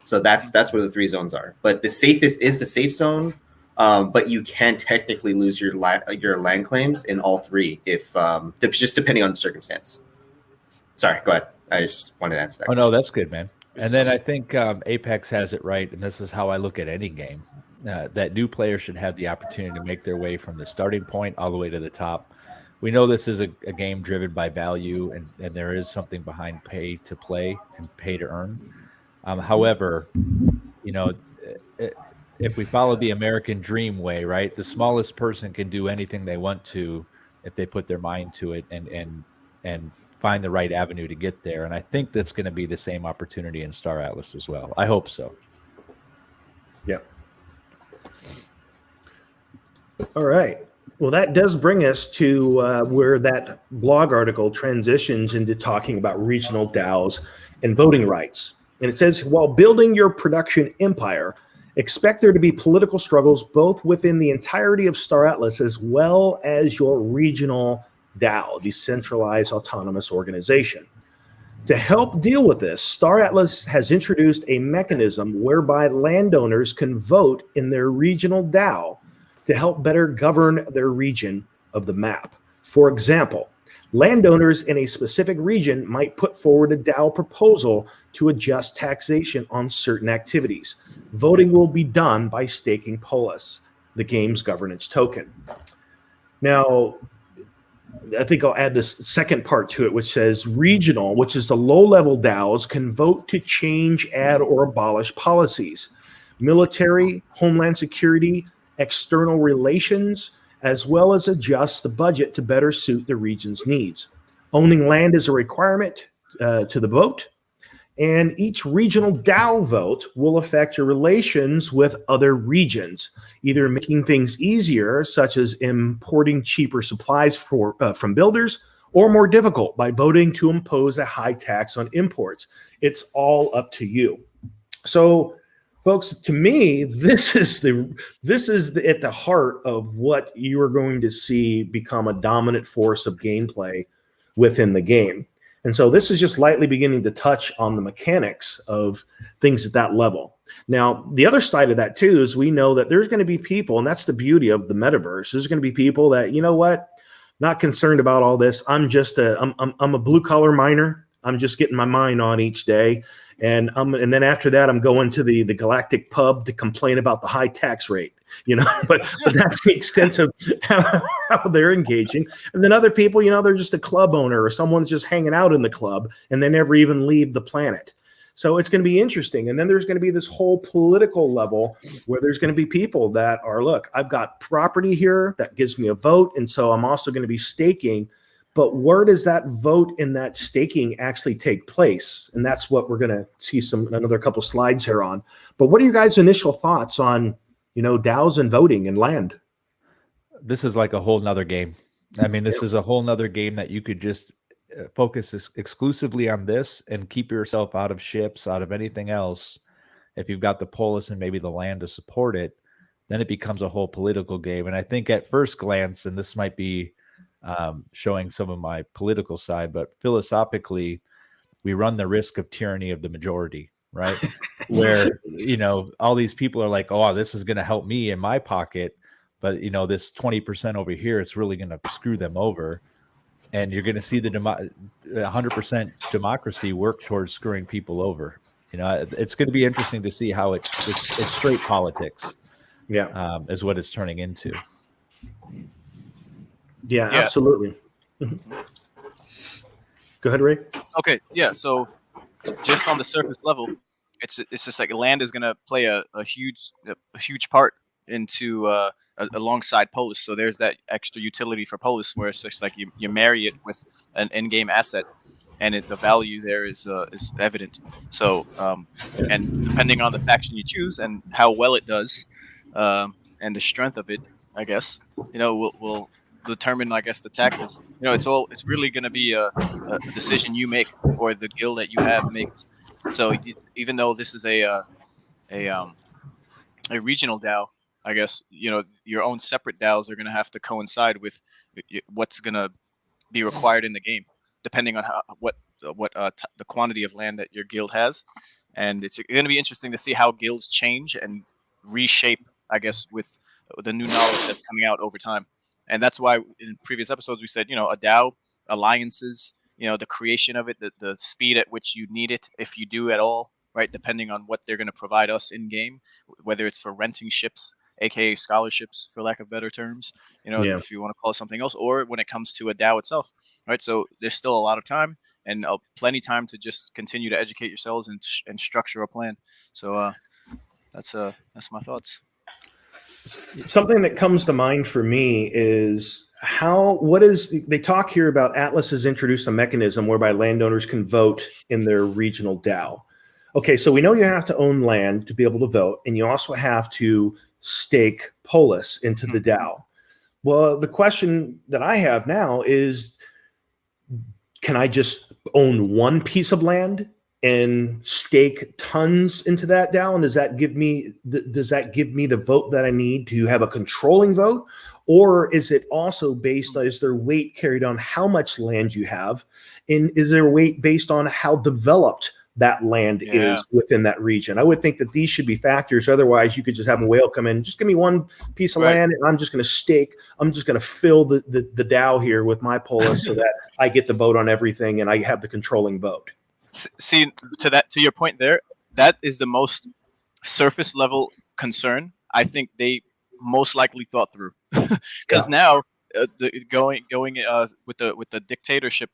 So that's where the 3 zones are. But the safest is the safe zone. But you can technically lose your land claims in all 3 if just depending on the circumstance. Sorry, go ahead. I just wanted to answer that. Oh, no, that's good, man. And then I think Apex has it right, and this is how I look at any game, that new players should have the opportunity to make their way from the starting point all the way to the top. We know this is a game driven by value, and there is something behind pay to play and pay to earn. However, if we follow the American dream way, right, the smallest person can do anything they want to if they put their mind to it and find the right avenue to get there. And I think that's going to be the same opportunity in Star Atlas as well. I hope so. Yeah. All right. Well, that does bring us to where that blog article transitions into talking about regional DAOs and voting rights. And it says, while building your production empire, expect there to be political struggles both within the entirety of Star Atlas as well as your regional DAO, decentralized autonomous organization. To help deal with this, Star Atlas has introduced a mechanism whereby landowners can vote in their regional DAO to help better govern their region of the map. For example, Landowners in a specific region might put forward a DAO proposal to adjust taxation on certain activities. Voting will be done by staking Polis, the game's governance token. Now, I think I'll add this second part to it, which says regional, which is the low-level DAOs, can vote to change, add, or abolish policies. Military, homeland security, external relations, as well as adjust the budget to better suit the region's needs. Owning land is a requirement to the vote, and each regional DAO vote will affect your relations with other regions, either making things easier, such as importing cheaper supplies from builders, or more difficult by voting to impose a high tax on imports. It's all up to you. So, folks, to me, this is at the heart of what you are going to see become a dominant force of gameplay within the game. And so this is just lightly beginning to touch on the mechanics of things at that level. Now, the other side of that too is we know that there's going to be people, and that's the beauty of the metaverse. There's going to be people that, you know what, not concerned about all this. I'm a blue collar miner. I'm just getting my mine on each day. And then after that, I'm going to the galactic pub to complain about the high tax rate, but that's the extent of how they're engaging. And then other people, they're just a club owner, or someone's just hanging out in the club and they never even leave the planet. So it's going to be interesting. And then there's going to be this whole political level where there's going to be people that are, look, I've got property here that gives me a vote. And so I'm also going to be staking. But where does that vote and that staking actually take place? And that's what we're going to see another couple slides here on. But what are your guys' initial thoughts on, DAOs and voting and land? This is like a whole nother game. I mean, this is a whole nother game that you could just focus exclusively on this and keep yourself out of ships, out of anything else. If you've got the polis and maybe the land to support it, then it becomes a whole political game. And I think at first glance, and this might be showing some of my political side, but philosophically, we run the risk of tyranny of the majority, right? Where, all these people are like, oh, this is going to help me in my pocket. But, this 20% over here, it's really going to screw them over. And you're going to see the 100% democracy work towards screwing people over. It's going to be interesting to see how it's straight politics. Yeah. Is what it's turning into. Yeah, absolutely. Go ahead, Ray. Okay, yeah. So, just on the surface level, it's just like land is going to play a huge part into alongside Polis. So there's that extra utility for Polis, where it's just like you marry it with an in-game asset, and the value there is evident. So, and depending on the faction you choose and how well it does, and the strength of it, I guess, will determine, I guess, the taxes. It's really going to be a decision you make, or the guild that you have makes. So even though this is a regional DAO, I guess, your own separate DAOs are going to have to coincide with what's going to be required in the game, depending on the quantity of land that your guild has. And it's going to be interesting to see how guilds change and reshape, I guess, with the new knowledge that's coming out over time. And that's why in previous episodes we said, a DAO, alliances, the creation of it, the speed at which you need it, if you do at all, right, depending on what they're going to provide us in game, whether it's for renting ships, aka scholarships, for lack of better terms, if you want to call it something else, or when it comes to a DAO itself, right? So there's still a lot of time and plenty time to just continue to educate yourselves and structure a plan. So that's my thoughts. Something that comes to mind for me is they talk here about Atlas has introduced a mechanism whereby landowners can vote in their regional DAO. Okay, so we know you have to own land to be able to vote, and you also have to stake Polis into the DAO. Well, the question that I have now is, can I just own one piece of land and stake tons into that DAO? And does that give me the vote that I need to have a controlling vote? Or is it also based on, is there weight carried on how much land you have? And is there weight based on how developed that land is within that region. I would think that these should be factors. Otherwise, you could just have a whale come in, just give me one piece of land, and I'm just going to stake. I'm just going to fill the DAO here with my polis so that I get the vote on everything and I have the controlling vote. See, to your point there, that is the most surface level concern I think they most likely thought through, because now going with the dictatorship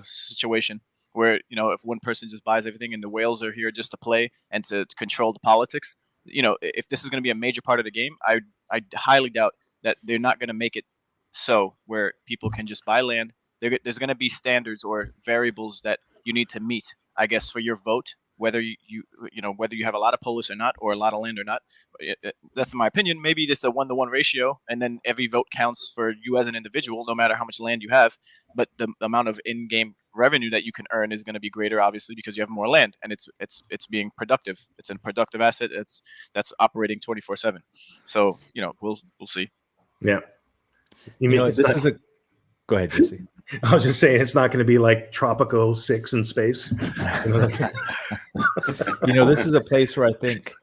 situation, where if one person just buys everything and the whales are here just to play and to control the politics, if this is going to be a major part of the game, I highly doubt that they're not going to make it so where people can just buy land. There's going to be standards or variables that you need to meet, I guess, for your vote, whether you have a lot of polis or not, or a lot of land or not. That's my opinion. Maybe it's a 1-to-1 ratio, and then every vote counts for you as an individual, no matter how much land you have. But the amount of in-game revenue that you can earn is going to be greater, obviously, because you have more land, and it's being productive. It's a productive asset. That's operating 24/7. So we'll see. Yeah. This is a. Go ahead, Jesse. I was just saying it's not going to be like Tropico 6 in space. This is a place where I think,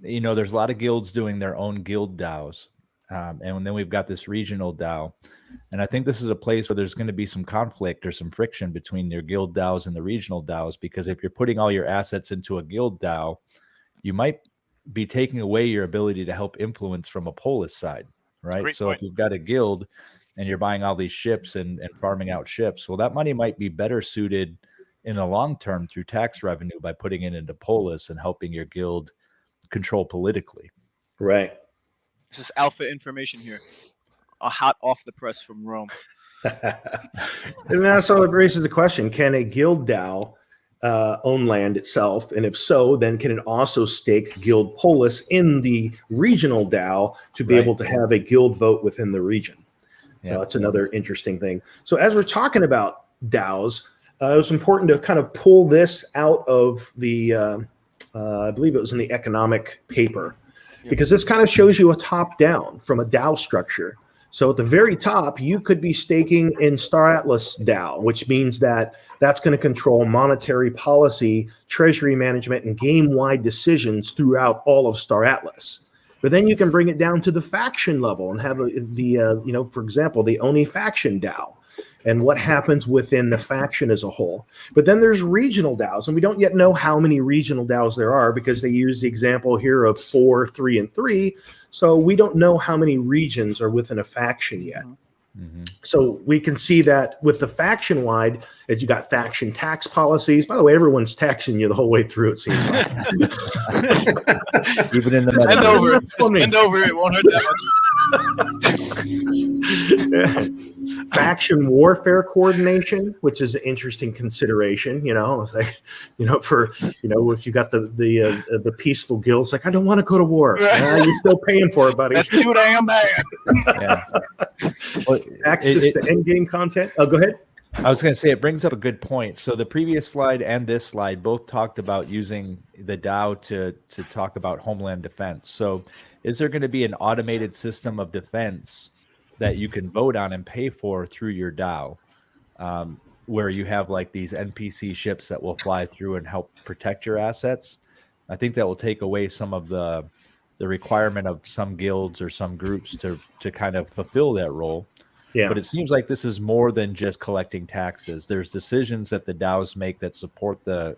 there's a lot of guilds doing their own guild DAOs. And then we've got this regional DAO. And I think this is a place where there's going to be some conflict or some friction between your guild DAOs and the regional DAOs, because if you're putting all your assets into a guild DAO, you might be taking away your ability to help influence from a polis side, right? So if you've got a guild and you're buying all these ships and farming out ships, well, that money might be better suited in the long term through tax revenue by putting it into polis and helping your guild control politically. Right. This is alpha information here. A hot off the press from Rome. And that's all that raises the question: can a guild DAO own land itself? And if so, then can it also stake guild polis in the regional DAO to be able to have a guild vote within the region? So that's another interesting thing. So as we're talking about DAOs, it was important to kind of pull this out of the, I believe it was in the economic paper, because this kind of shows you a top down from a DAO structure. So at the very top, you could be staking in Star Atlas DAO, which means that that's going to control monetary policy, treasury management, and game-wide decisions throughout all of Star Atlas. But then you can bring it down to the faction level and have for example, the Oni faction DAO and what happens within the faction as a whole. But then there's regional DAOs, and we don't yet know how many regional DAOs there are, because they use the example here of 4, 3, and 3. So we don't know how many regions are within a faction yet. Mm-hmm. So we can see that with the faction wide, that you got faction tax policies. By the way, everyone's taxing you the whole way through, it seems like. Even in the spend over it won't hurt that much. Faction warfare coordination, which is an interesting consideration. It's like, if you got the peaceful guilds, like, I don't want to go to war. Right. You're still paying for it, buddy. That's too damn bad. Access to endgame content. Oh, go ahead. I was going to say, it brings up a good point. So the previous slide and this slide both talked about using the DAO to talk about homeland defense. So is there going to be an automated system of defense that you can vote on and pay for through your DAO, where you have like these NPC ships that will fly through and help protect your assets? I think that will take away some of the requirement of some guilds or some groups to kind of fulfill that role. Yeah. But it seems like this is more than just collecting taxes. There's decisions that the DAOs make that support the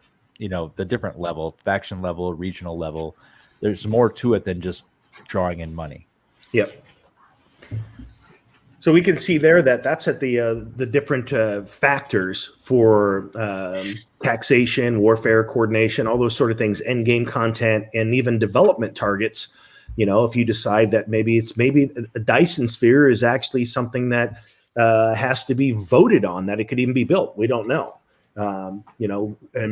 different level, faction level, regional level. There's more to it than just drawing in money. Yep. So we can see there that that's at the different factors for taxation, warfare coordination, all those sort of things, end game content, and even development targets. If you decide that maybe a Dyson sphere is actually something that has to be voted on, that it could even be built. We don't know. And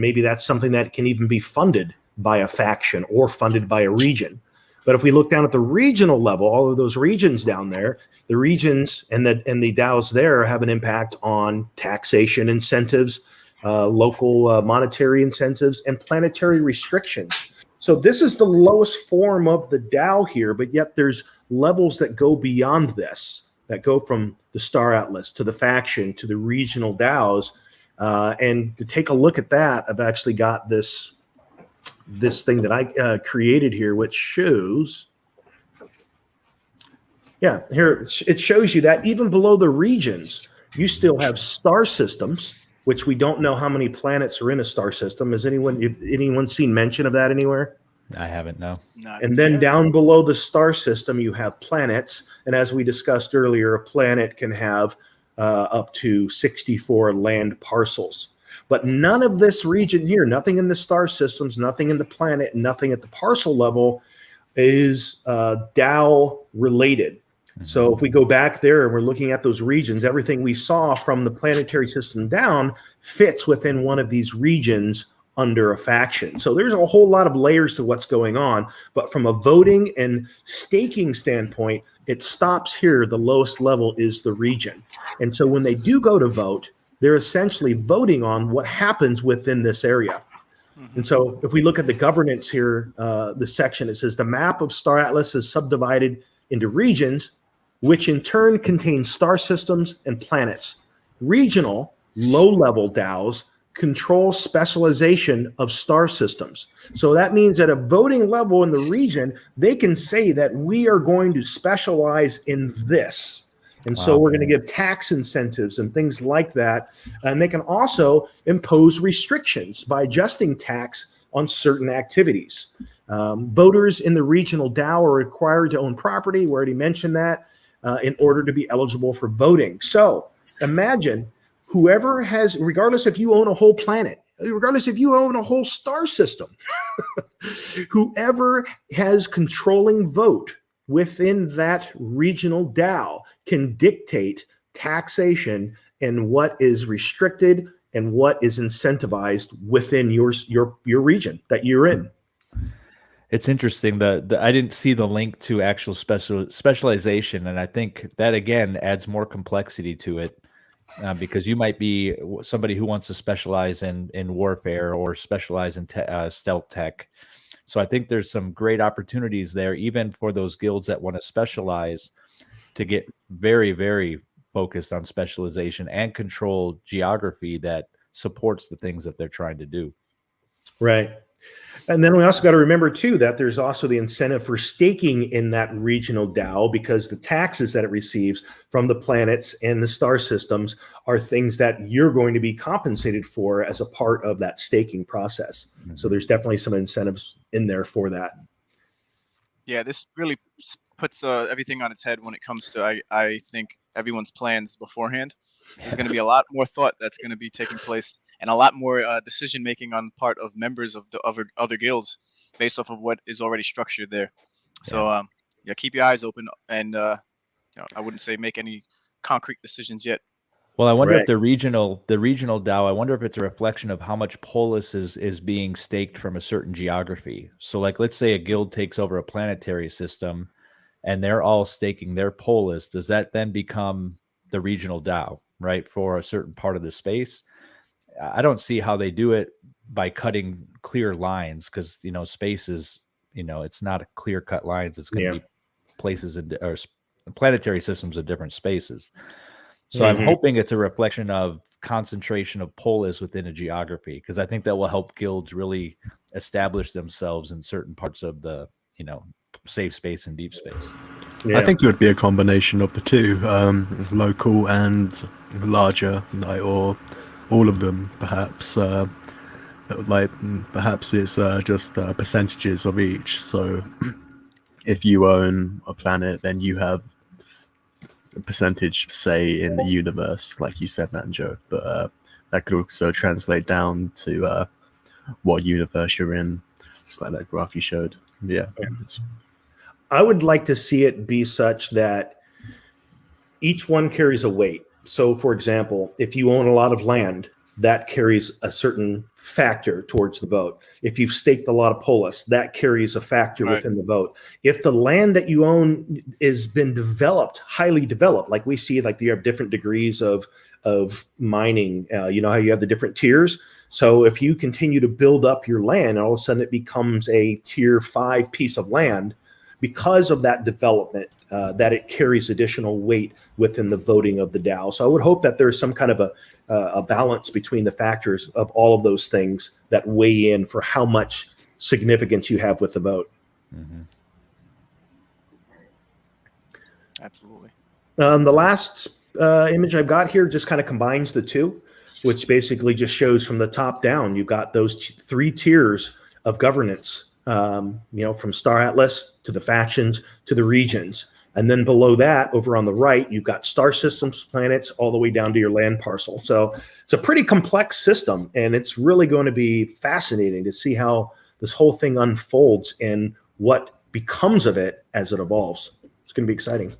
maybe that's something that can even be funded by a faction or funded by a region. But if we look down at the regional level, all of those regions down there, the regions and the DAOs there have an impact on taxation incentives, local monetary incentives, and planetary restrictions. So this is the lowest form of the DAO here, but yet there's levels that go beyond this, that go from the Star Atlas to the faction to the regional DAOs, And to take a look at that, I've actually got this thing that I created here, which shows. Yeah, here it shows you that even below the regions, you still have star systems, which we don't know how many planets are in a star system. Has anyone seen mention of that anywhere? I haven't, no. And then down below the star system, you have planets. And as we discussed earlier, a planet can have up to 64 land parcels. But none of this region here, nothing in the star systems, nothing in the planet, nothing at the parcel level is DAO related. So if we go back there and we're looking at those regions, everything we saw from the planetary system down fits within one of these regions under a faction. So there's a whole lot of layers to what's going on. But from a voting and staking standpoint, it stops here. The lowest level is the region. And so when they do go to vote, they're essentially voting on what happens within this area. And so if we look at the governance here, the section, it says the map of Star Atlas is subdivided into regions, which in turn contain star systems and planets. Regional, low-level DAOs control specialization of star systems. So that means at a voting level in the region, they can say that we are going to specialize in this. And so we're going to give tax incentives and things like that. And they can also impose restrictions by adjusting tax on certain activities. Voters in the regional DAO are required to own property. We already mentioned that. In order to be eligible for voting. So imagine whoever has, regardless if you own a whole planet, regardless if you own a whole star system, whoever has controlling vote within that regional DAO can dictate taxation and what is restricted and what is incentivized within your region that you're in. It's interesting that I didn't see the link to actual specialization, and I think that again adds more complexity to it because you might be somebody who wants to specialize in warfare or specialize in stealth tech. So I think there's some great opportunities there, even for those guilds that want to specialize, to get very, very focused on specialization and control geography that supports the things that they're trying to do. Right. And then we also got to remember, too, that there's also the incentive for staking in that regional DAO because the taxes that it receives from the planets and the star systems are things that you're going to be compensated for as a part of that staking process. So there's definitely some incentives in there for that. Yeah, this really puts everything on its head when it comes to, I think, everyone's plans beforehand. There's going to be a lot more thought that's going to be taking place and a lot more decision making on part of members of the other guilds based off of what is already structured there. So keep your eyes open and I wouldn't say make any concrete decisions yet. Well, I wonder if the regional DAO, I wonder if it's a reflection of how much polis is being staked from a certain geography. So like, let's say a guild takes over a planetary system and they're all staking their polis. Does that then become the regional DAO, right, for a certain part of the space? I don't see how they do it by cutting clear lines because, space is, it's not clear cut lines. It's going to be places or planetary systems of different spaces. So I'm hoping it's a reflection of concentration of polis within a geography, because I think that will help guilds really establish themselves in certain parts of the, safe space and deep space. Yeah. I think it would be a combination of the two, local and larger, or all of them, perhaps. Perhaps it's just percentages of each. So if you own a planet, then you have a percentage, say, in the universe, like you said, Manjo. But that could also translate down to what universe you're in, just like that graph you showed. Yeah. I would like to see it be such that each one carries a weight. So, for example, if you own a lot of land, that carries a certain factor towards the vote. If you've staked a lot of polis, that carries a factor within the vote. If the land that you own has been developed, highly developed, like we see, like you have different degrees of mining, you know how you have the different tiers. So if you continue to build up your land, and all of a sudden it becomes a tier 5 piece of land, because of that development, that it carries additional weight within the voting of the DAO. So I would hope that there's some kind of a balance between the factors of all of those things that weigh in for how much significance you have with the vote. Mm-hmm. Absolutely. The last image I've got here just kind of combines the two, which basically just shows from the top down. You've got those three tiers of governance, from Star Atlas to the factions to the regions. And then below that, over on the right, you've got star systems, planets, all the way down to your land parcel. So it's a pretty complex system, and it's really going to be fascinating to see how this whole thing unfolds and what becomes of it as it evolves. It's going to be exciting.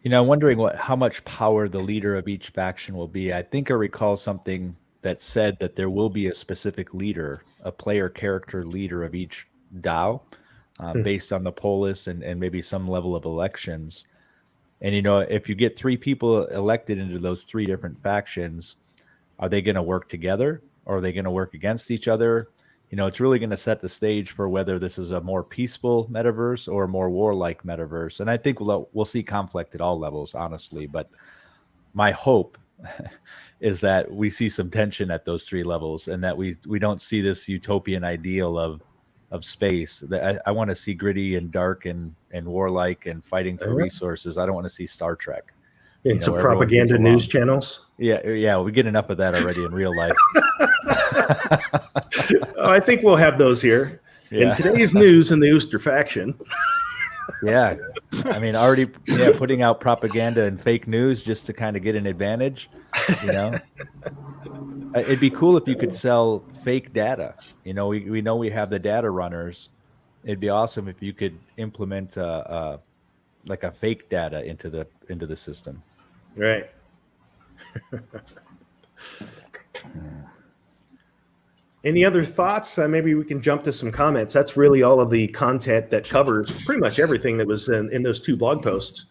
I'm wondering how much power the leader of each faction will be. I think I recall something that said that there will be a specific leader, a player character leader of each DAO, based on the polis and maybe some level of elections. And, if you get 3 people elected into those 3 different factions, are they going to work together, or are they going to work against each other? It's really going to set the stage for whether this is a more peaceful metaverse or a more warlike metaverse. And I think we'll see conflict at all levels, honestly. But my hope is that we see some tension at those 3 levels, and that we don't see this utopian ideal of space. I want to see gritty and dark and warlike and fighting for resources. I don't want to see Star Trek. And some propaganda news channels. Yeah, we get enough of that already in real life. I think we'll have those here. Yeah. In today's news in the Ooster faction. Yeah. I mean, already putting out propaganda and fake news just to kind of get an advantage, It'd be cool if you could sell fake data. We know we have the data runners. It'd be awesome if you could implement like a fake data into the system. Right. Any other thoughts? Maybe we can jump to some comments. That's really all of the content that covers pretty much everything that was in those 2 blog posts.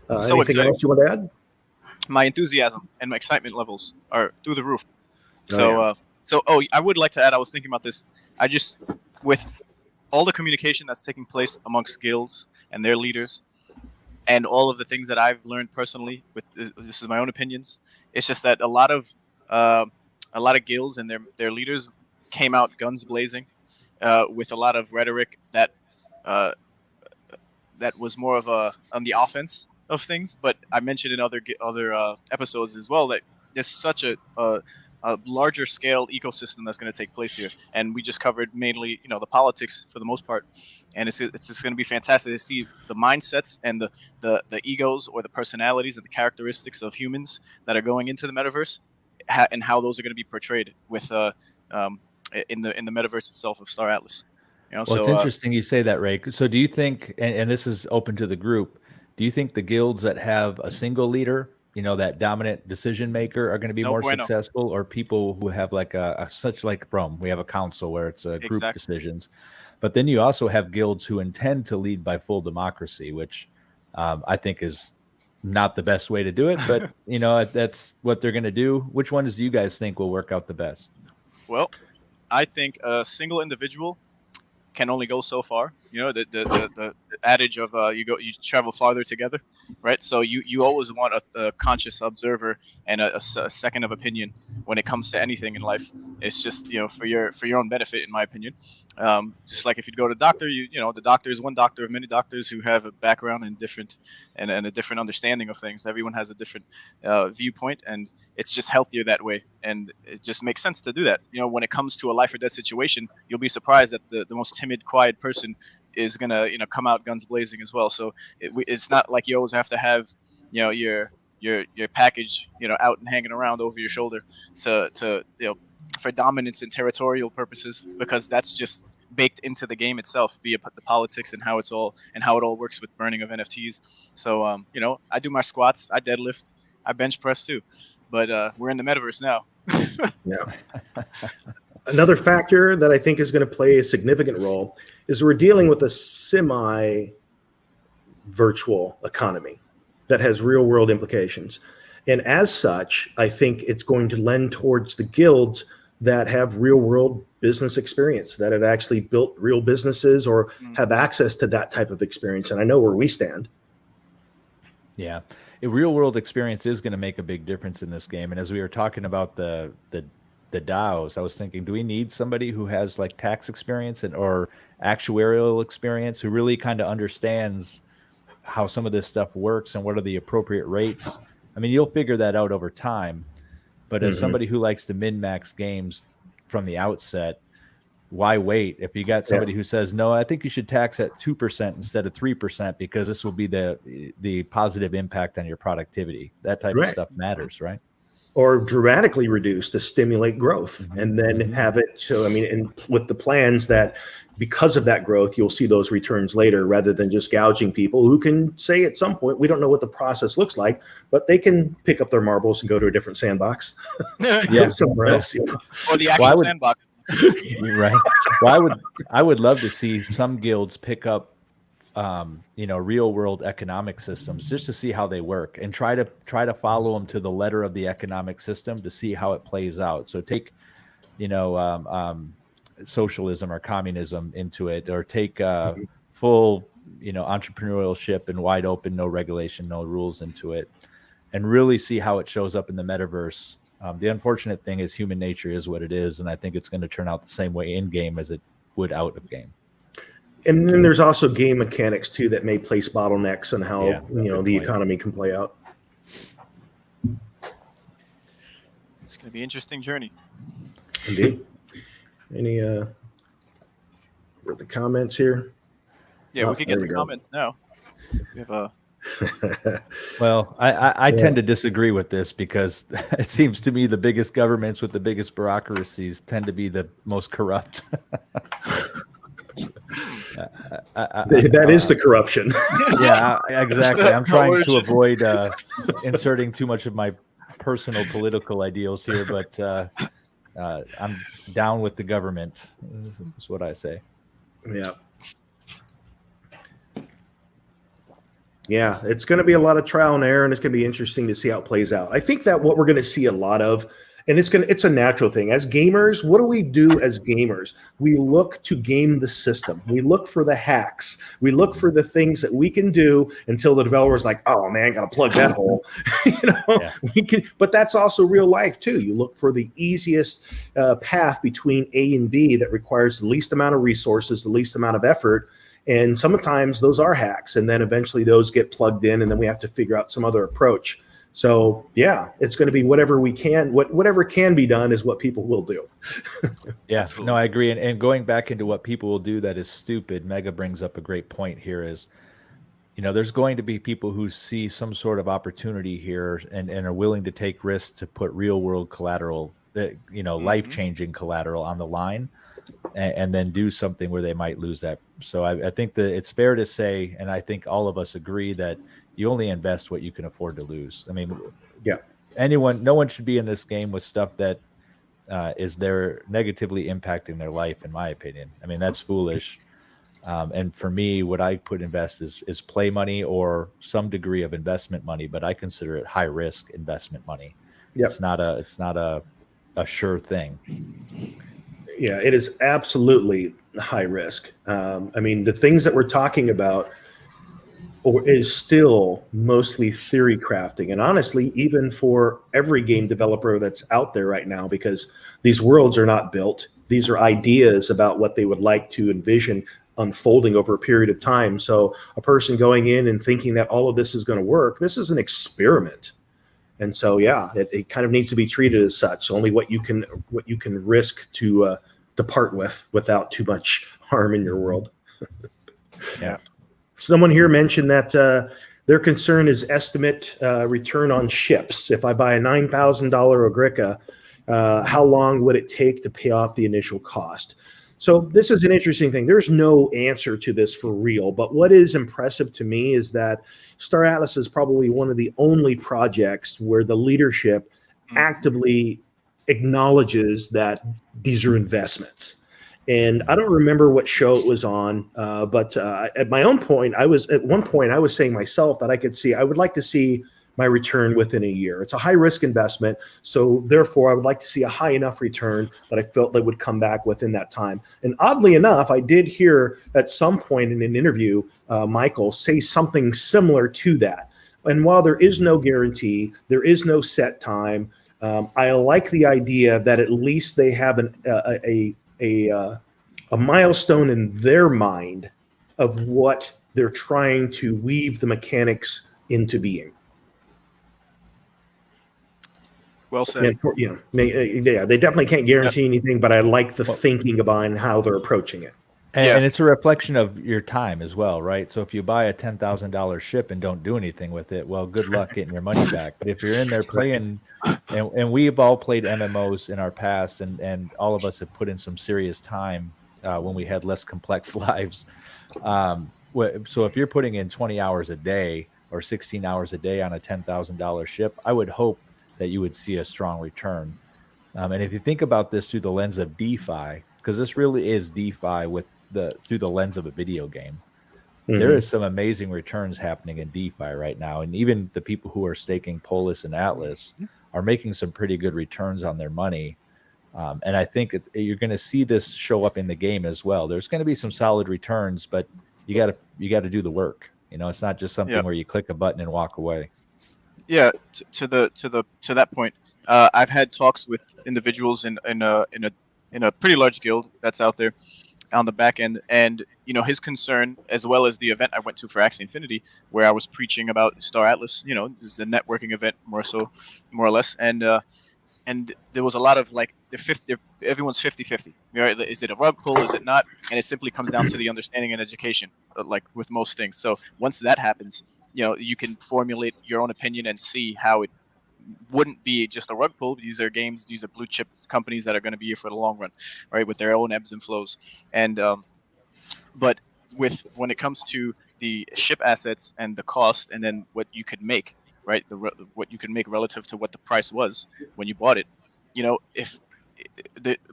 Anything else you want to add? My enthusiasm and my excitement levels are through the roof. Oh, I would like to add, I was thinking about this. With all the communication that's taking place amongst guilds and their leaders, and all of the things that I've learned personally, this is my own opinions. It's just that a lot of guilds and their leaders came out guns blazing, with a lot of rhetoric that was more of on the offense of things. But I mentioned in other episodes as well that there's such a larger scale ecosystem that's going to take place here, and we just covered mainly the politics for the most part, and it's just going to be fantastic to see the mindsets and the egos or the personalities and the characteristics of humans that are going into the metaverse, and how those are going to be portrayed with in the metaverse itself of Star Atlas. It's interesting you say that, Ray. So do you think, and this is open to the group, do you think the guilds that have a single leader, that dominant decision maker, are going to be more successful, or people who have like such like Rome, we have a council where it's group decisions, but then you also have guilds who intend to lead by full democracy, which I think is not the best way to do it, but that's what they're going to do. Which ones do you guys think will work out the best? Well, I think a single individual can only go so far. The adage of you travel farther together, right? So you always want a conscious observer and a second of opinion when it comes to anything in life. It's just for your own benefit, in my opinion. Just like if you go to a doctor, the doctor is one doctor of many doctors who have a background and a different understanding of things. Everyone has a different viewpoint, and it's just healthier that way. And it just makes sense to do that. When it comes to a life or death situation, you'll be surprised that the most timid, quiet person is gonna come out guns blazing as well. So it's not like you always have to have your package out and hanging around over your shoulder to for dominance and territorial purposes, because that's just baked into the game itself via the politics and how it all works with burning of NFTs. So I do my squats, I deadlift, I bench press too, but we're in the metaverse now. Yeah. Another factor that I think is going to play a significant role is we're dealing with a semi-virtual economy that has real-world implications. And as such, I think it's going to lend towards the guilds that have real world business experience, that have actually built real businesses or have access to that type of experience. And I know where we stand. Yeah, a real world experience is going to make a big difference in this game. And as we were talking about the DAOs, I was thinking, do we need somebody who has like tax experience or actuarial experience, who really kind of understands how some of this stuff works and what are the appropriate rates? I mean, you'll figure that out over time. But as somebody who likes to min-max games from the outset, why wait? If you got somebody who says, no, I think you should tax at 2% instead of 3% because this will be the positive impact on your productivity. That type of stuff matters, right? Or dramatically reduce to stimulate growth, and then have it. So, I mean, and with the plans that because of that growth, you'll see those returns later, rather than just gouging people who can say at some point, we don't know what the process looks like, but they can pick up their marbles and go to a different sandbox. Somewhere else. You know? Or the actual sandbox. Right. Well, I would love to see some guilds pick up real world economic systems just to see how they work, and try to follow them to the letter of the economic system to see how it plays out. So take socialism or communism into it, or take full entrepreneurship and wide open, no regulation, no rules into it, and really see how it shows up in the metaverse. The unfortunate thing is human nature is what it is, and I think it's going to turn out the same way in game as it would out of game. And then there's also game mechanics too that may place bottlenecks on how the economy can play out. It's going to be an interesting journey. Indeed. Any the comments here? Yeah, we can get to comments now. We have a. Well, I tend to disagree with this, because it seems to me the biggest governments with the biggest bureaucracies tend to be the most corrupt. That is the corruption. Yeah, exactly. I'm trying to avoid inserting too much of my personal political ideals here, but I'm down with the government, is what I say. Yeah, it's going to be a lot of trial and error, and it's going to be interesting to see how it plays out. I think that what we're going to see a lot of, and it's a natural thing. As gamers, what do we do as gamers? We look to game the system. We look for the hacks. We look for the things that we can do until the developer's like, oh man, got to plug that hole. But that's also real life too. You look for the easiest path between A and B that requires the least amount of resources, the least amount of effort. And sometimes those are hacks, and then eventually those get plugged in, and then we have to figure out some other approach. So yeah, it's going to be whatever we can, whatever can be done is what people will do. Yeah, no, I agree. And going back into what people will do that is stupid, Mega brings up a great point here is, there's going to be people who see some sort of opportunity here and are willing to take risks to put real world collateral, life-changing collateral on the line, and then do something where they might lose that. So I think that it's fair to say, and I think all of us agree, that you only invest what you can afford to lose. I mean, no one should be in this game with stuff that is there negatively impacting their life, in my opinion. I mean, that's foolish. And for me, what I invest is play money or some degree of investment money, but I consider it high risk investment money. It's not a sure thing. Yeah, it is absolutely high risk. I mean, the things that we're talking about is still mostly theory crafting. And honestly, even for every game developer that's out there right now, because these worlds are not built. These are ideas about what they would like to envision unfolding over a period of time. So a person going in and thinking that all of this is going to work, this is an experiment. And so, yeah, it kind of needs to be treated as such. Only what you can risk to part with without too much harm in your world. Yeah. Someone here mentioned that their concern is estimate return on ships. If I buy a $9,000 Ogrica, how long would it take to pay off the initial cost? So this is an interesting thing. There's no answer to this for real, but what is impressive to me is that Star Atlas is probably one of the only projects where the leadership actively acknowledges that these are investments. And I don't remember what show it was on, but at my own point, at one point I was saying myself that I would like to see my return within a year. It's a high risk investment. So therefore I would like to see a high enough return that I felt that would come back within that time. And oddly enough, I did hear at some point in an interview, Michael say something similar to that. And while there is no guarantee, there is no set time, I like the idea that at least they have a milestone in their mind of what they're trying to weave the mechanics into being. Well said. And, yeah, they definitely can't guarantee anything, but I like the thinking behind how they're approaching it. And it's a reflection of your time as well, right? So if you buy a $10,000 ship and don't do anything with it, well, good luck getting your money back. But if you're in there playing, and we've all played MMOs in our past, and all of us have put in some serious time when we had less complex lives. So if you're putting in 20 hours a day or 16 hours a day on a $10,000 ship, I would hope that you would see a strong return. And if you think about this through the lens of DeFi, because this really is DeFi through the lens of a video game, there is some amazing returns happening in DeFi right now. And even the people who are staking Polis and Atlas are making some pretty good returns on their money. And I think you're going to see this show up in the game as well. There's going to be some solid returns, but you got to do the work. It's not just something where you click a button and walk away. Yeah, to that point, I've had talks with individuals in a pretty large guild that's out there on the back end, and his concern, as well as the event I went to for Axie Infinity, where I was preaching about Star Atlas, the networking event more or less, and there was a lot of like everyone's 50-50, right? Is it a rug pull? Is it not? And it simply comes down to the understanding and education, like with most things. So once that happens, you can formulate your own opinion and see how it wouldn't be just a rug pull. These are games, these are blue chip companies that are going to be here for the long run, right? With their own ebbs and flows. And but when it comes to the ship assets and the cost, and then what you could make, right? What you could make relative to what the price was when you bought it.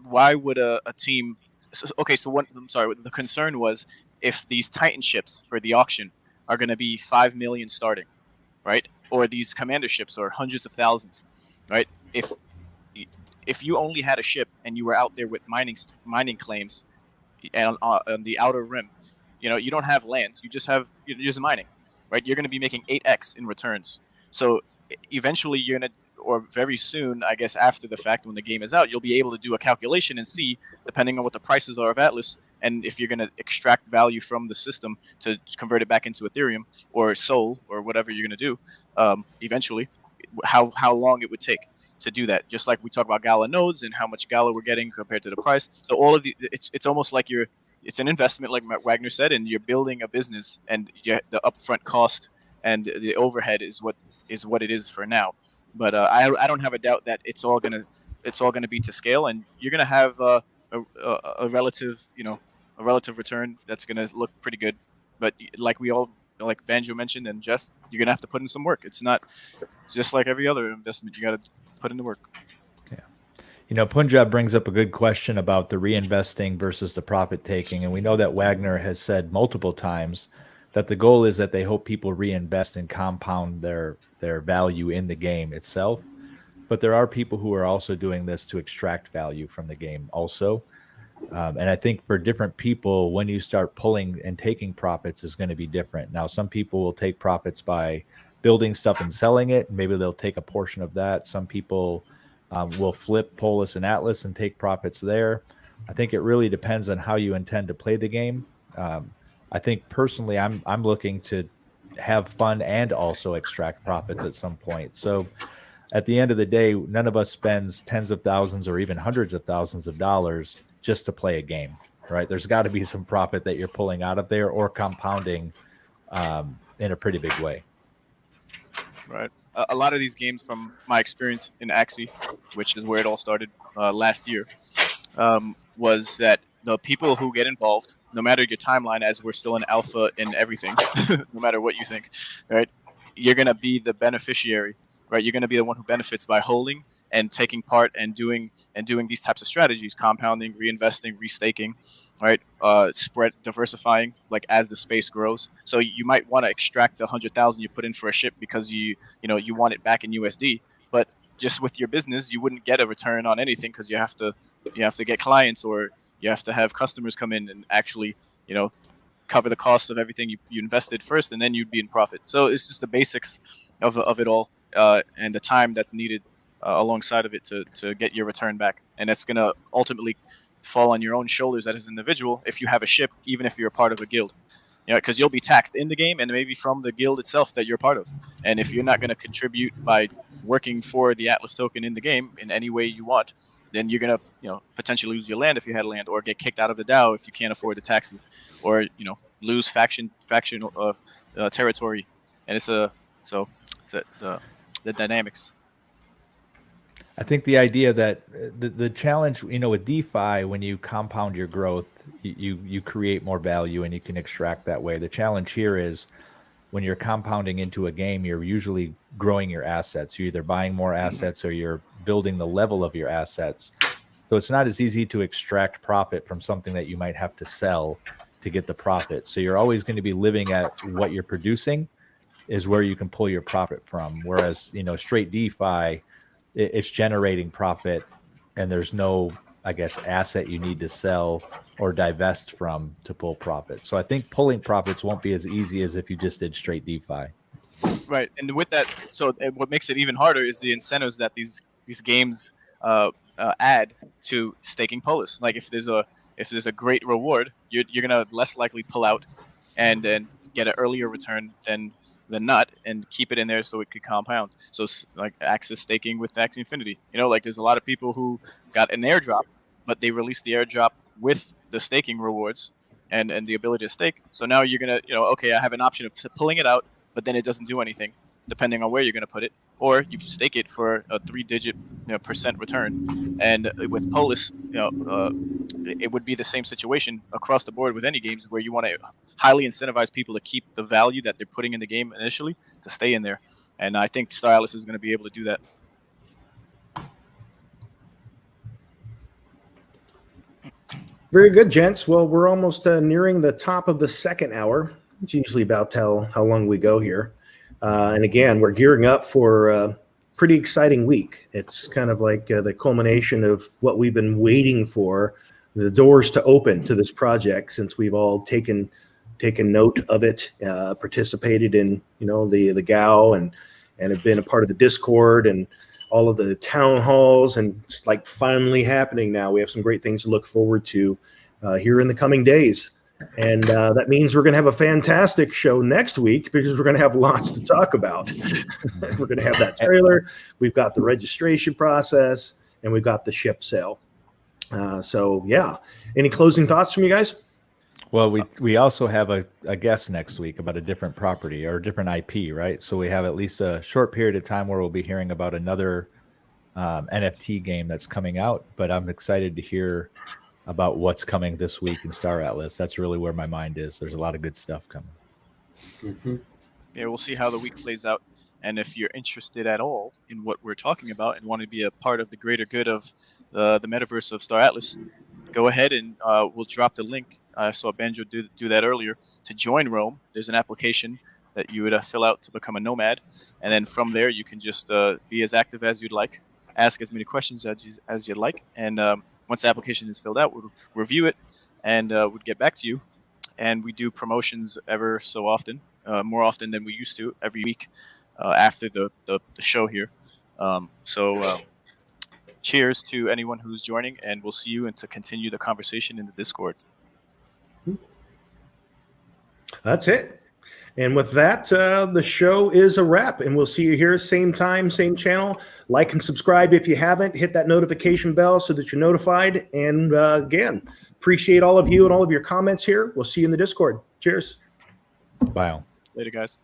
Why would a team? The concern was if these Titan ships for the auction are going to be 5 million starting, right? Or these commander ships are hundreds of thousands, right? If you only had a ship and you were out there with mining claims on the outer rim, you don't have land. You're just mining, right? You're going to be making 8x in returns. So eventually you're going to, or very soon, I guess after the fact, when the game is out, you'll be able to do a calculation and see, depending on what the prices are of Atlas, and if you're going to extract value from the system to convert it back into Ethereum or Sol or whatever you're going to do, eventually, how long it would take to do that. Just like we talk about Gala nodes and how much Gala we're getting compared to the price. So all of it's almost like it's an investment, like Wagner said, and you're building a business, and the upfront cost and the overhead is what it is for now. But I don't have a doubt that it's all gonna be to scale, and you're gonna have a relative return that's gonna look pretty good. But like Banjo mentioned and Jess, you're gonna have to put in some work. It's just like every other investment. You got to put in the work. Yeah. Punjab brings up a good question about the reinvesting versus the profit taking, and we know that Wagner has said multiple times that the goal is that they hope people reinvest and compound their value in the game itself. But there are people who are also doing this to extract value from the game also. And I think for different people, when you start pulling and taking profits is going to be different. Now, some people will take profits by building stuff and selling it. Maybe they'll take a portion of that. Some people will flip Polis and Atlas and take profits there. I think it really depends on how you intend to play the game. I think personally, I'm looking to have fun and also extract profits at some point. So at the end of the day, none of us spends tens of thousands or even hundreds of thousands of dollars just to play a game, right? There's got to be some profit that you're pulling out of there or compounding in a pretty big way. Right. A lot of these games, from my experience in Axie, which is where it all started last year, was that the people who get involved, no matter your timeline, as we're still in alpha in everything, no matter what you think, right, you're going to be the beneficiary right? You're going to be the one who benefits by holding and taking part and doing these types of strategies: compounding, reinvesting, restaking, right? Spread, diversifying, like as the space grows. So you might want to extract 100,000 you put in for a ship because you want it back in USD, but just with your business, you wouldn't get a return on anything because you have to get clients, or you have to have customers come in and actually, cover the cost of everything you invested first, and then you'd be in profit. So it's just the basics of it all, and the time that's needed alongside of it to get your return back. And that's going to ultimately fall on your own shoulders as an individual if you have a ship, even if you're a part of a guild. Because you'll be taxed in the game and maybe from the guild itself that you're part of. And if you're not going to contribute by working for the Atlas token in the game in any way you want, then you're going to potentially lose your land if you had land, or get kicked out of the DAO if you can't afford the taxes, or lose faction territory. And it's the dynamics. I think the idea that the challenge, with DeFi, when you compound your growth, you create more value and you can extract that way. The challenge here is when you're compounding into a game, you're usually growing your assets. You're either buying more assets or you're building the level of your assets. So it's not as easy to extract profit from something that you might have to sell to get the profit. So you're always going to be living at what you're producing is where you can pull your profit from. Whereas, straight DeFi, it's generating profit and there's no, asset you need to sell or divest from to pull profit. So I think pulling profits won't be as easy as if you just did straight DeFi. Right. And with that, so what makes it even harder is the incentives that these games add to staking Polis. Like if there's a great reward, you're gonna less likely pull out and then get an earlier return than not, and keep it in there so it could compound. So like Axis staking with Axie Infinity, there's a lot of people who got an airdrop, but they released the airdrop with the staking rewards and the ability to stake. So now you're gonna, okay, I have an option of pulling it out, but then it doesn't do anything depending on where you're gonna put it, or you can stake it for a 3-digit percent return. And with Polis, it would be the same situation across the board with any games where you want to highly incentivize people to keep the value that they're putting in the game initially to stay in there. And I think Star Atlas is going to be able to do that. Very good, gents. Well, we're almost nearing the top of the second hour. It's usually about how long we go here. And again, we're gearing up for a pretty exciting week. It's kind of like the culmination of what we've been waiting for, the doors to open to this project, since we've all taken note of it, participated in the GAO and have been a part of the Discord and all of the town halls, and it's like finally happening now. We have some great things to look forward to here in the coming days. And that means we're going to have a fantastic show next week because we're going to have lots to talk about. We're going to have that trailer. We've got the registration process, and we've got the ship sale. So, yeah. Any closing thoughts from you guys? Well, we also have a guest next week about a different property or a different IP, right? So we have at least a short period of time where we'll be hearing about another NFT game that's coming out. But I'm excited to hear about what's coming this week in Star Atlas. That's really where my mind is. There's a lot of good stuff coming. Mm-hmm. Yeah, we'll see how the week plays out. And if you're interested at all in what we're talking about and want to be a part of the greater good of the metaverse of Star Atlas, go ahead and we'll drop the link. I saw Banjo do that earlier. To join Rome, there's an application that you would fill out to become a nomad. And then from there, you can just be as active as you'd like, ask as many questions as you'd like. And once the application is filled out, we'll review it and we'll get back to you. And we do promotions ever so often, more often than we used to, every week after the show here. Cheers to anyone who's joining, and we'll see you and to continue the conversation in the Discord. That's it. And with that, the show is a wrap, and we'll see you here same time, same channel. Like and subscribe if you haven't. Hit that notification bell so that you're notified. And again, appreciate all of you and all of your comments here. We'll see you in the Discord. Cheers. Bye. Later, guys.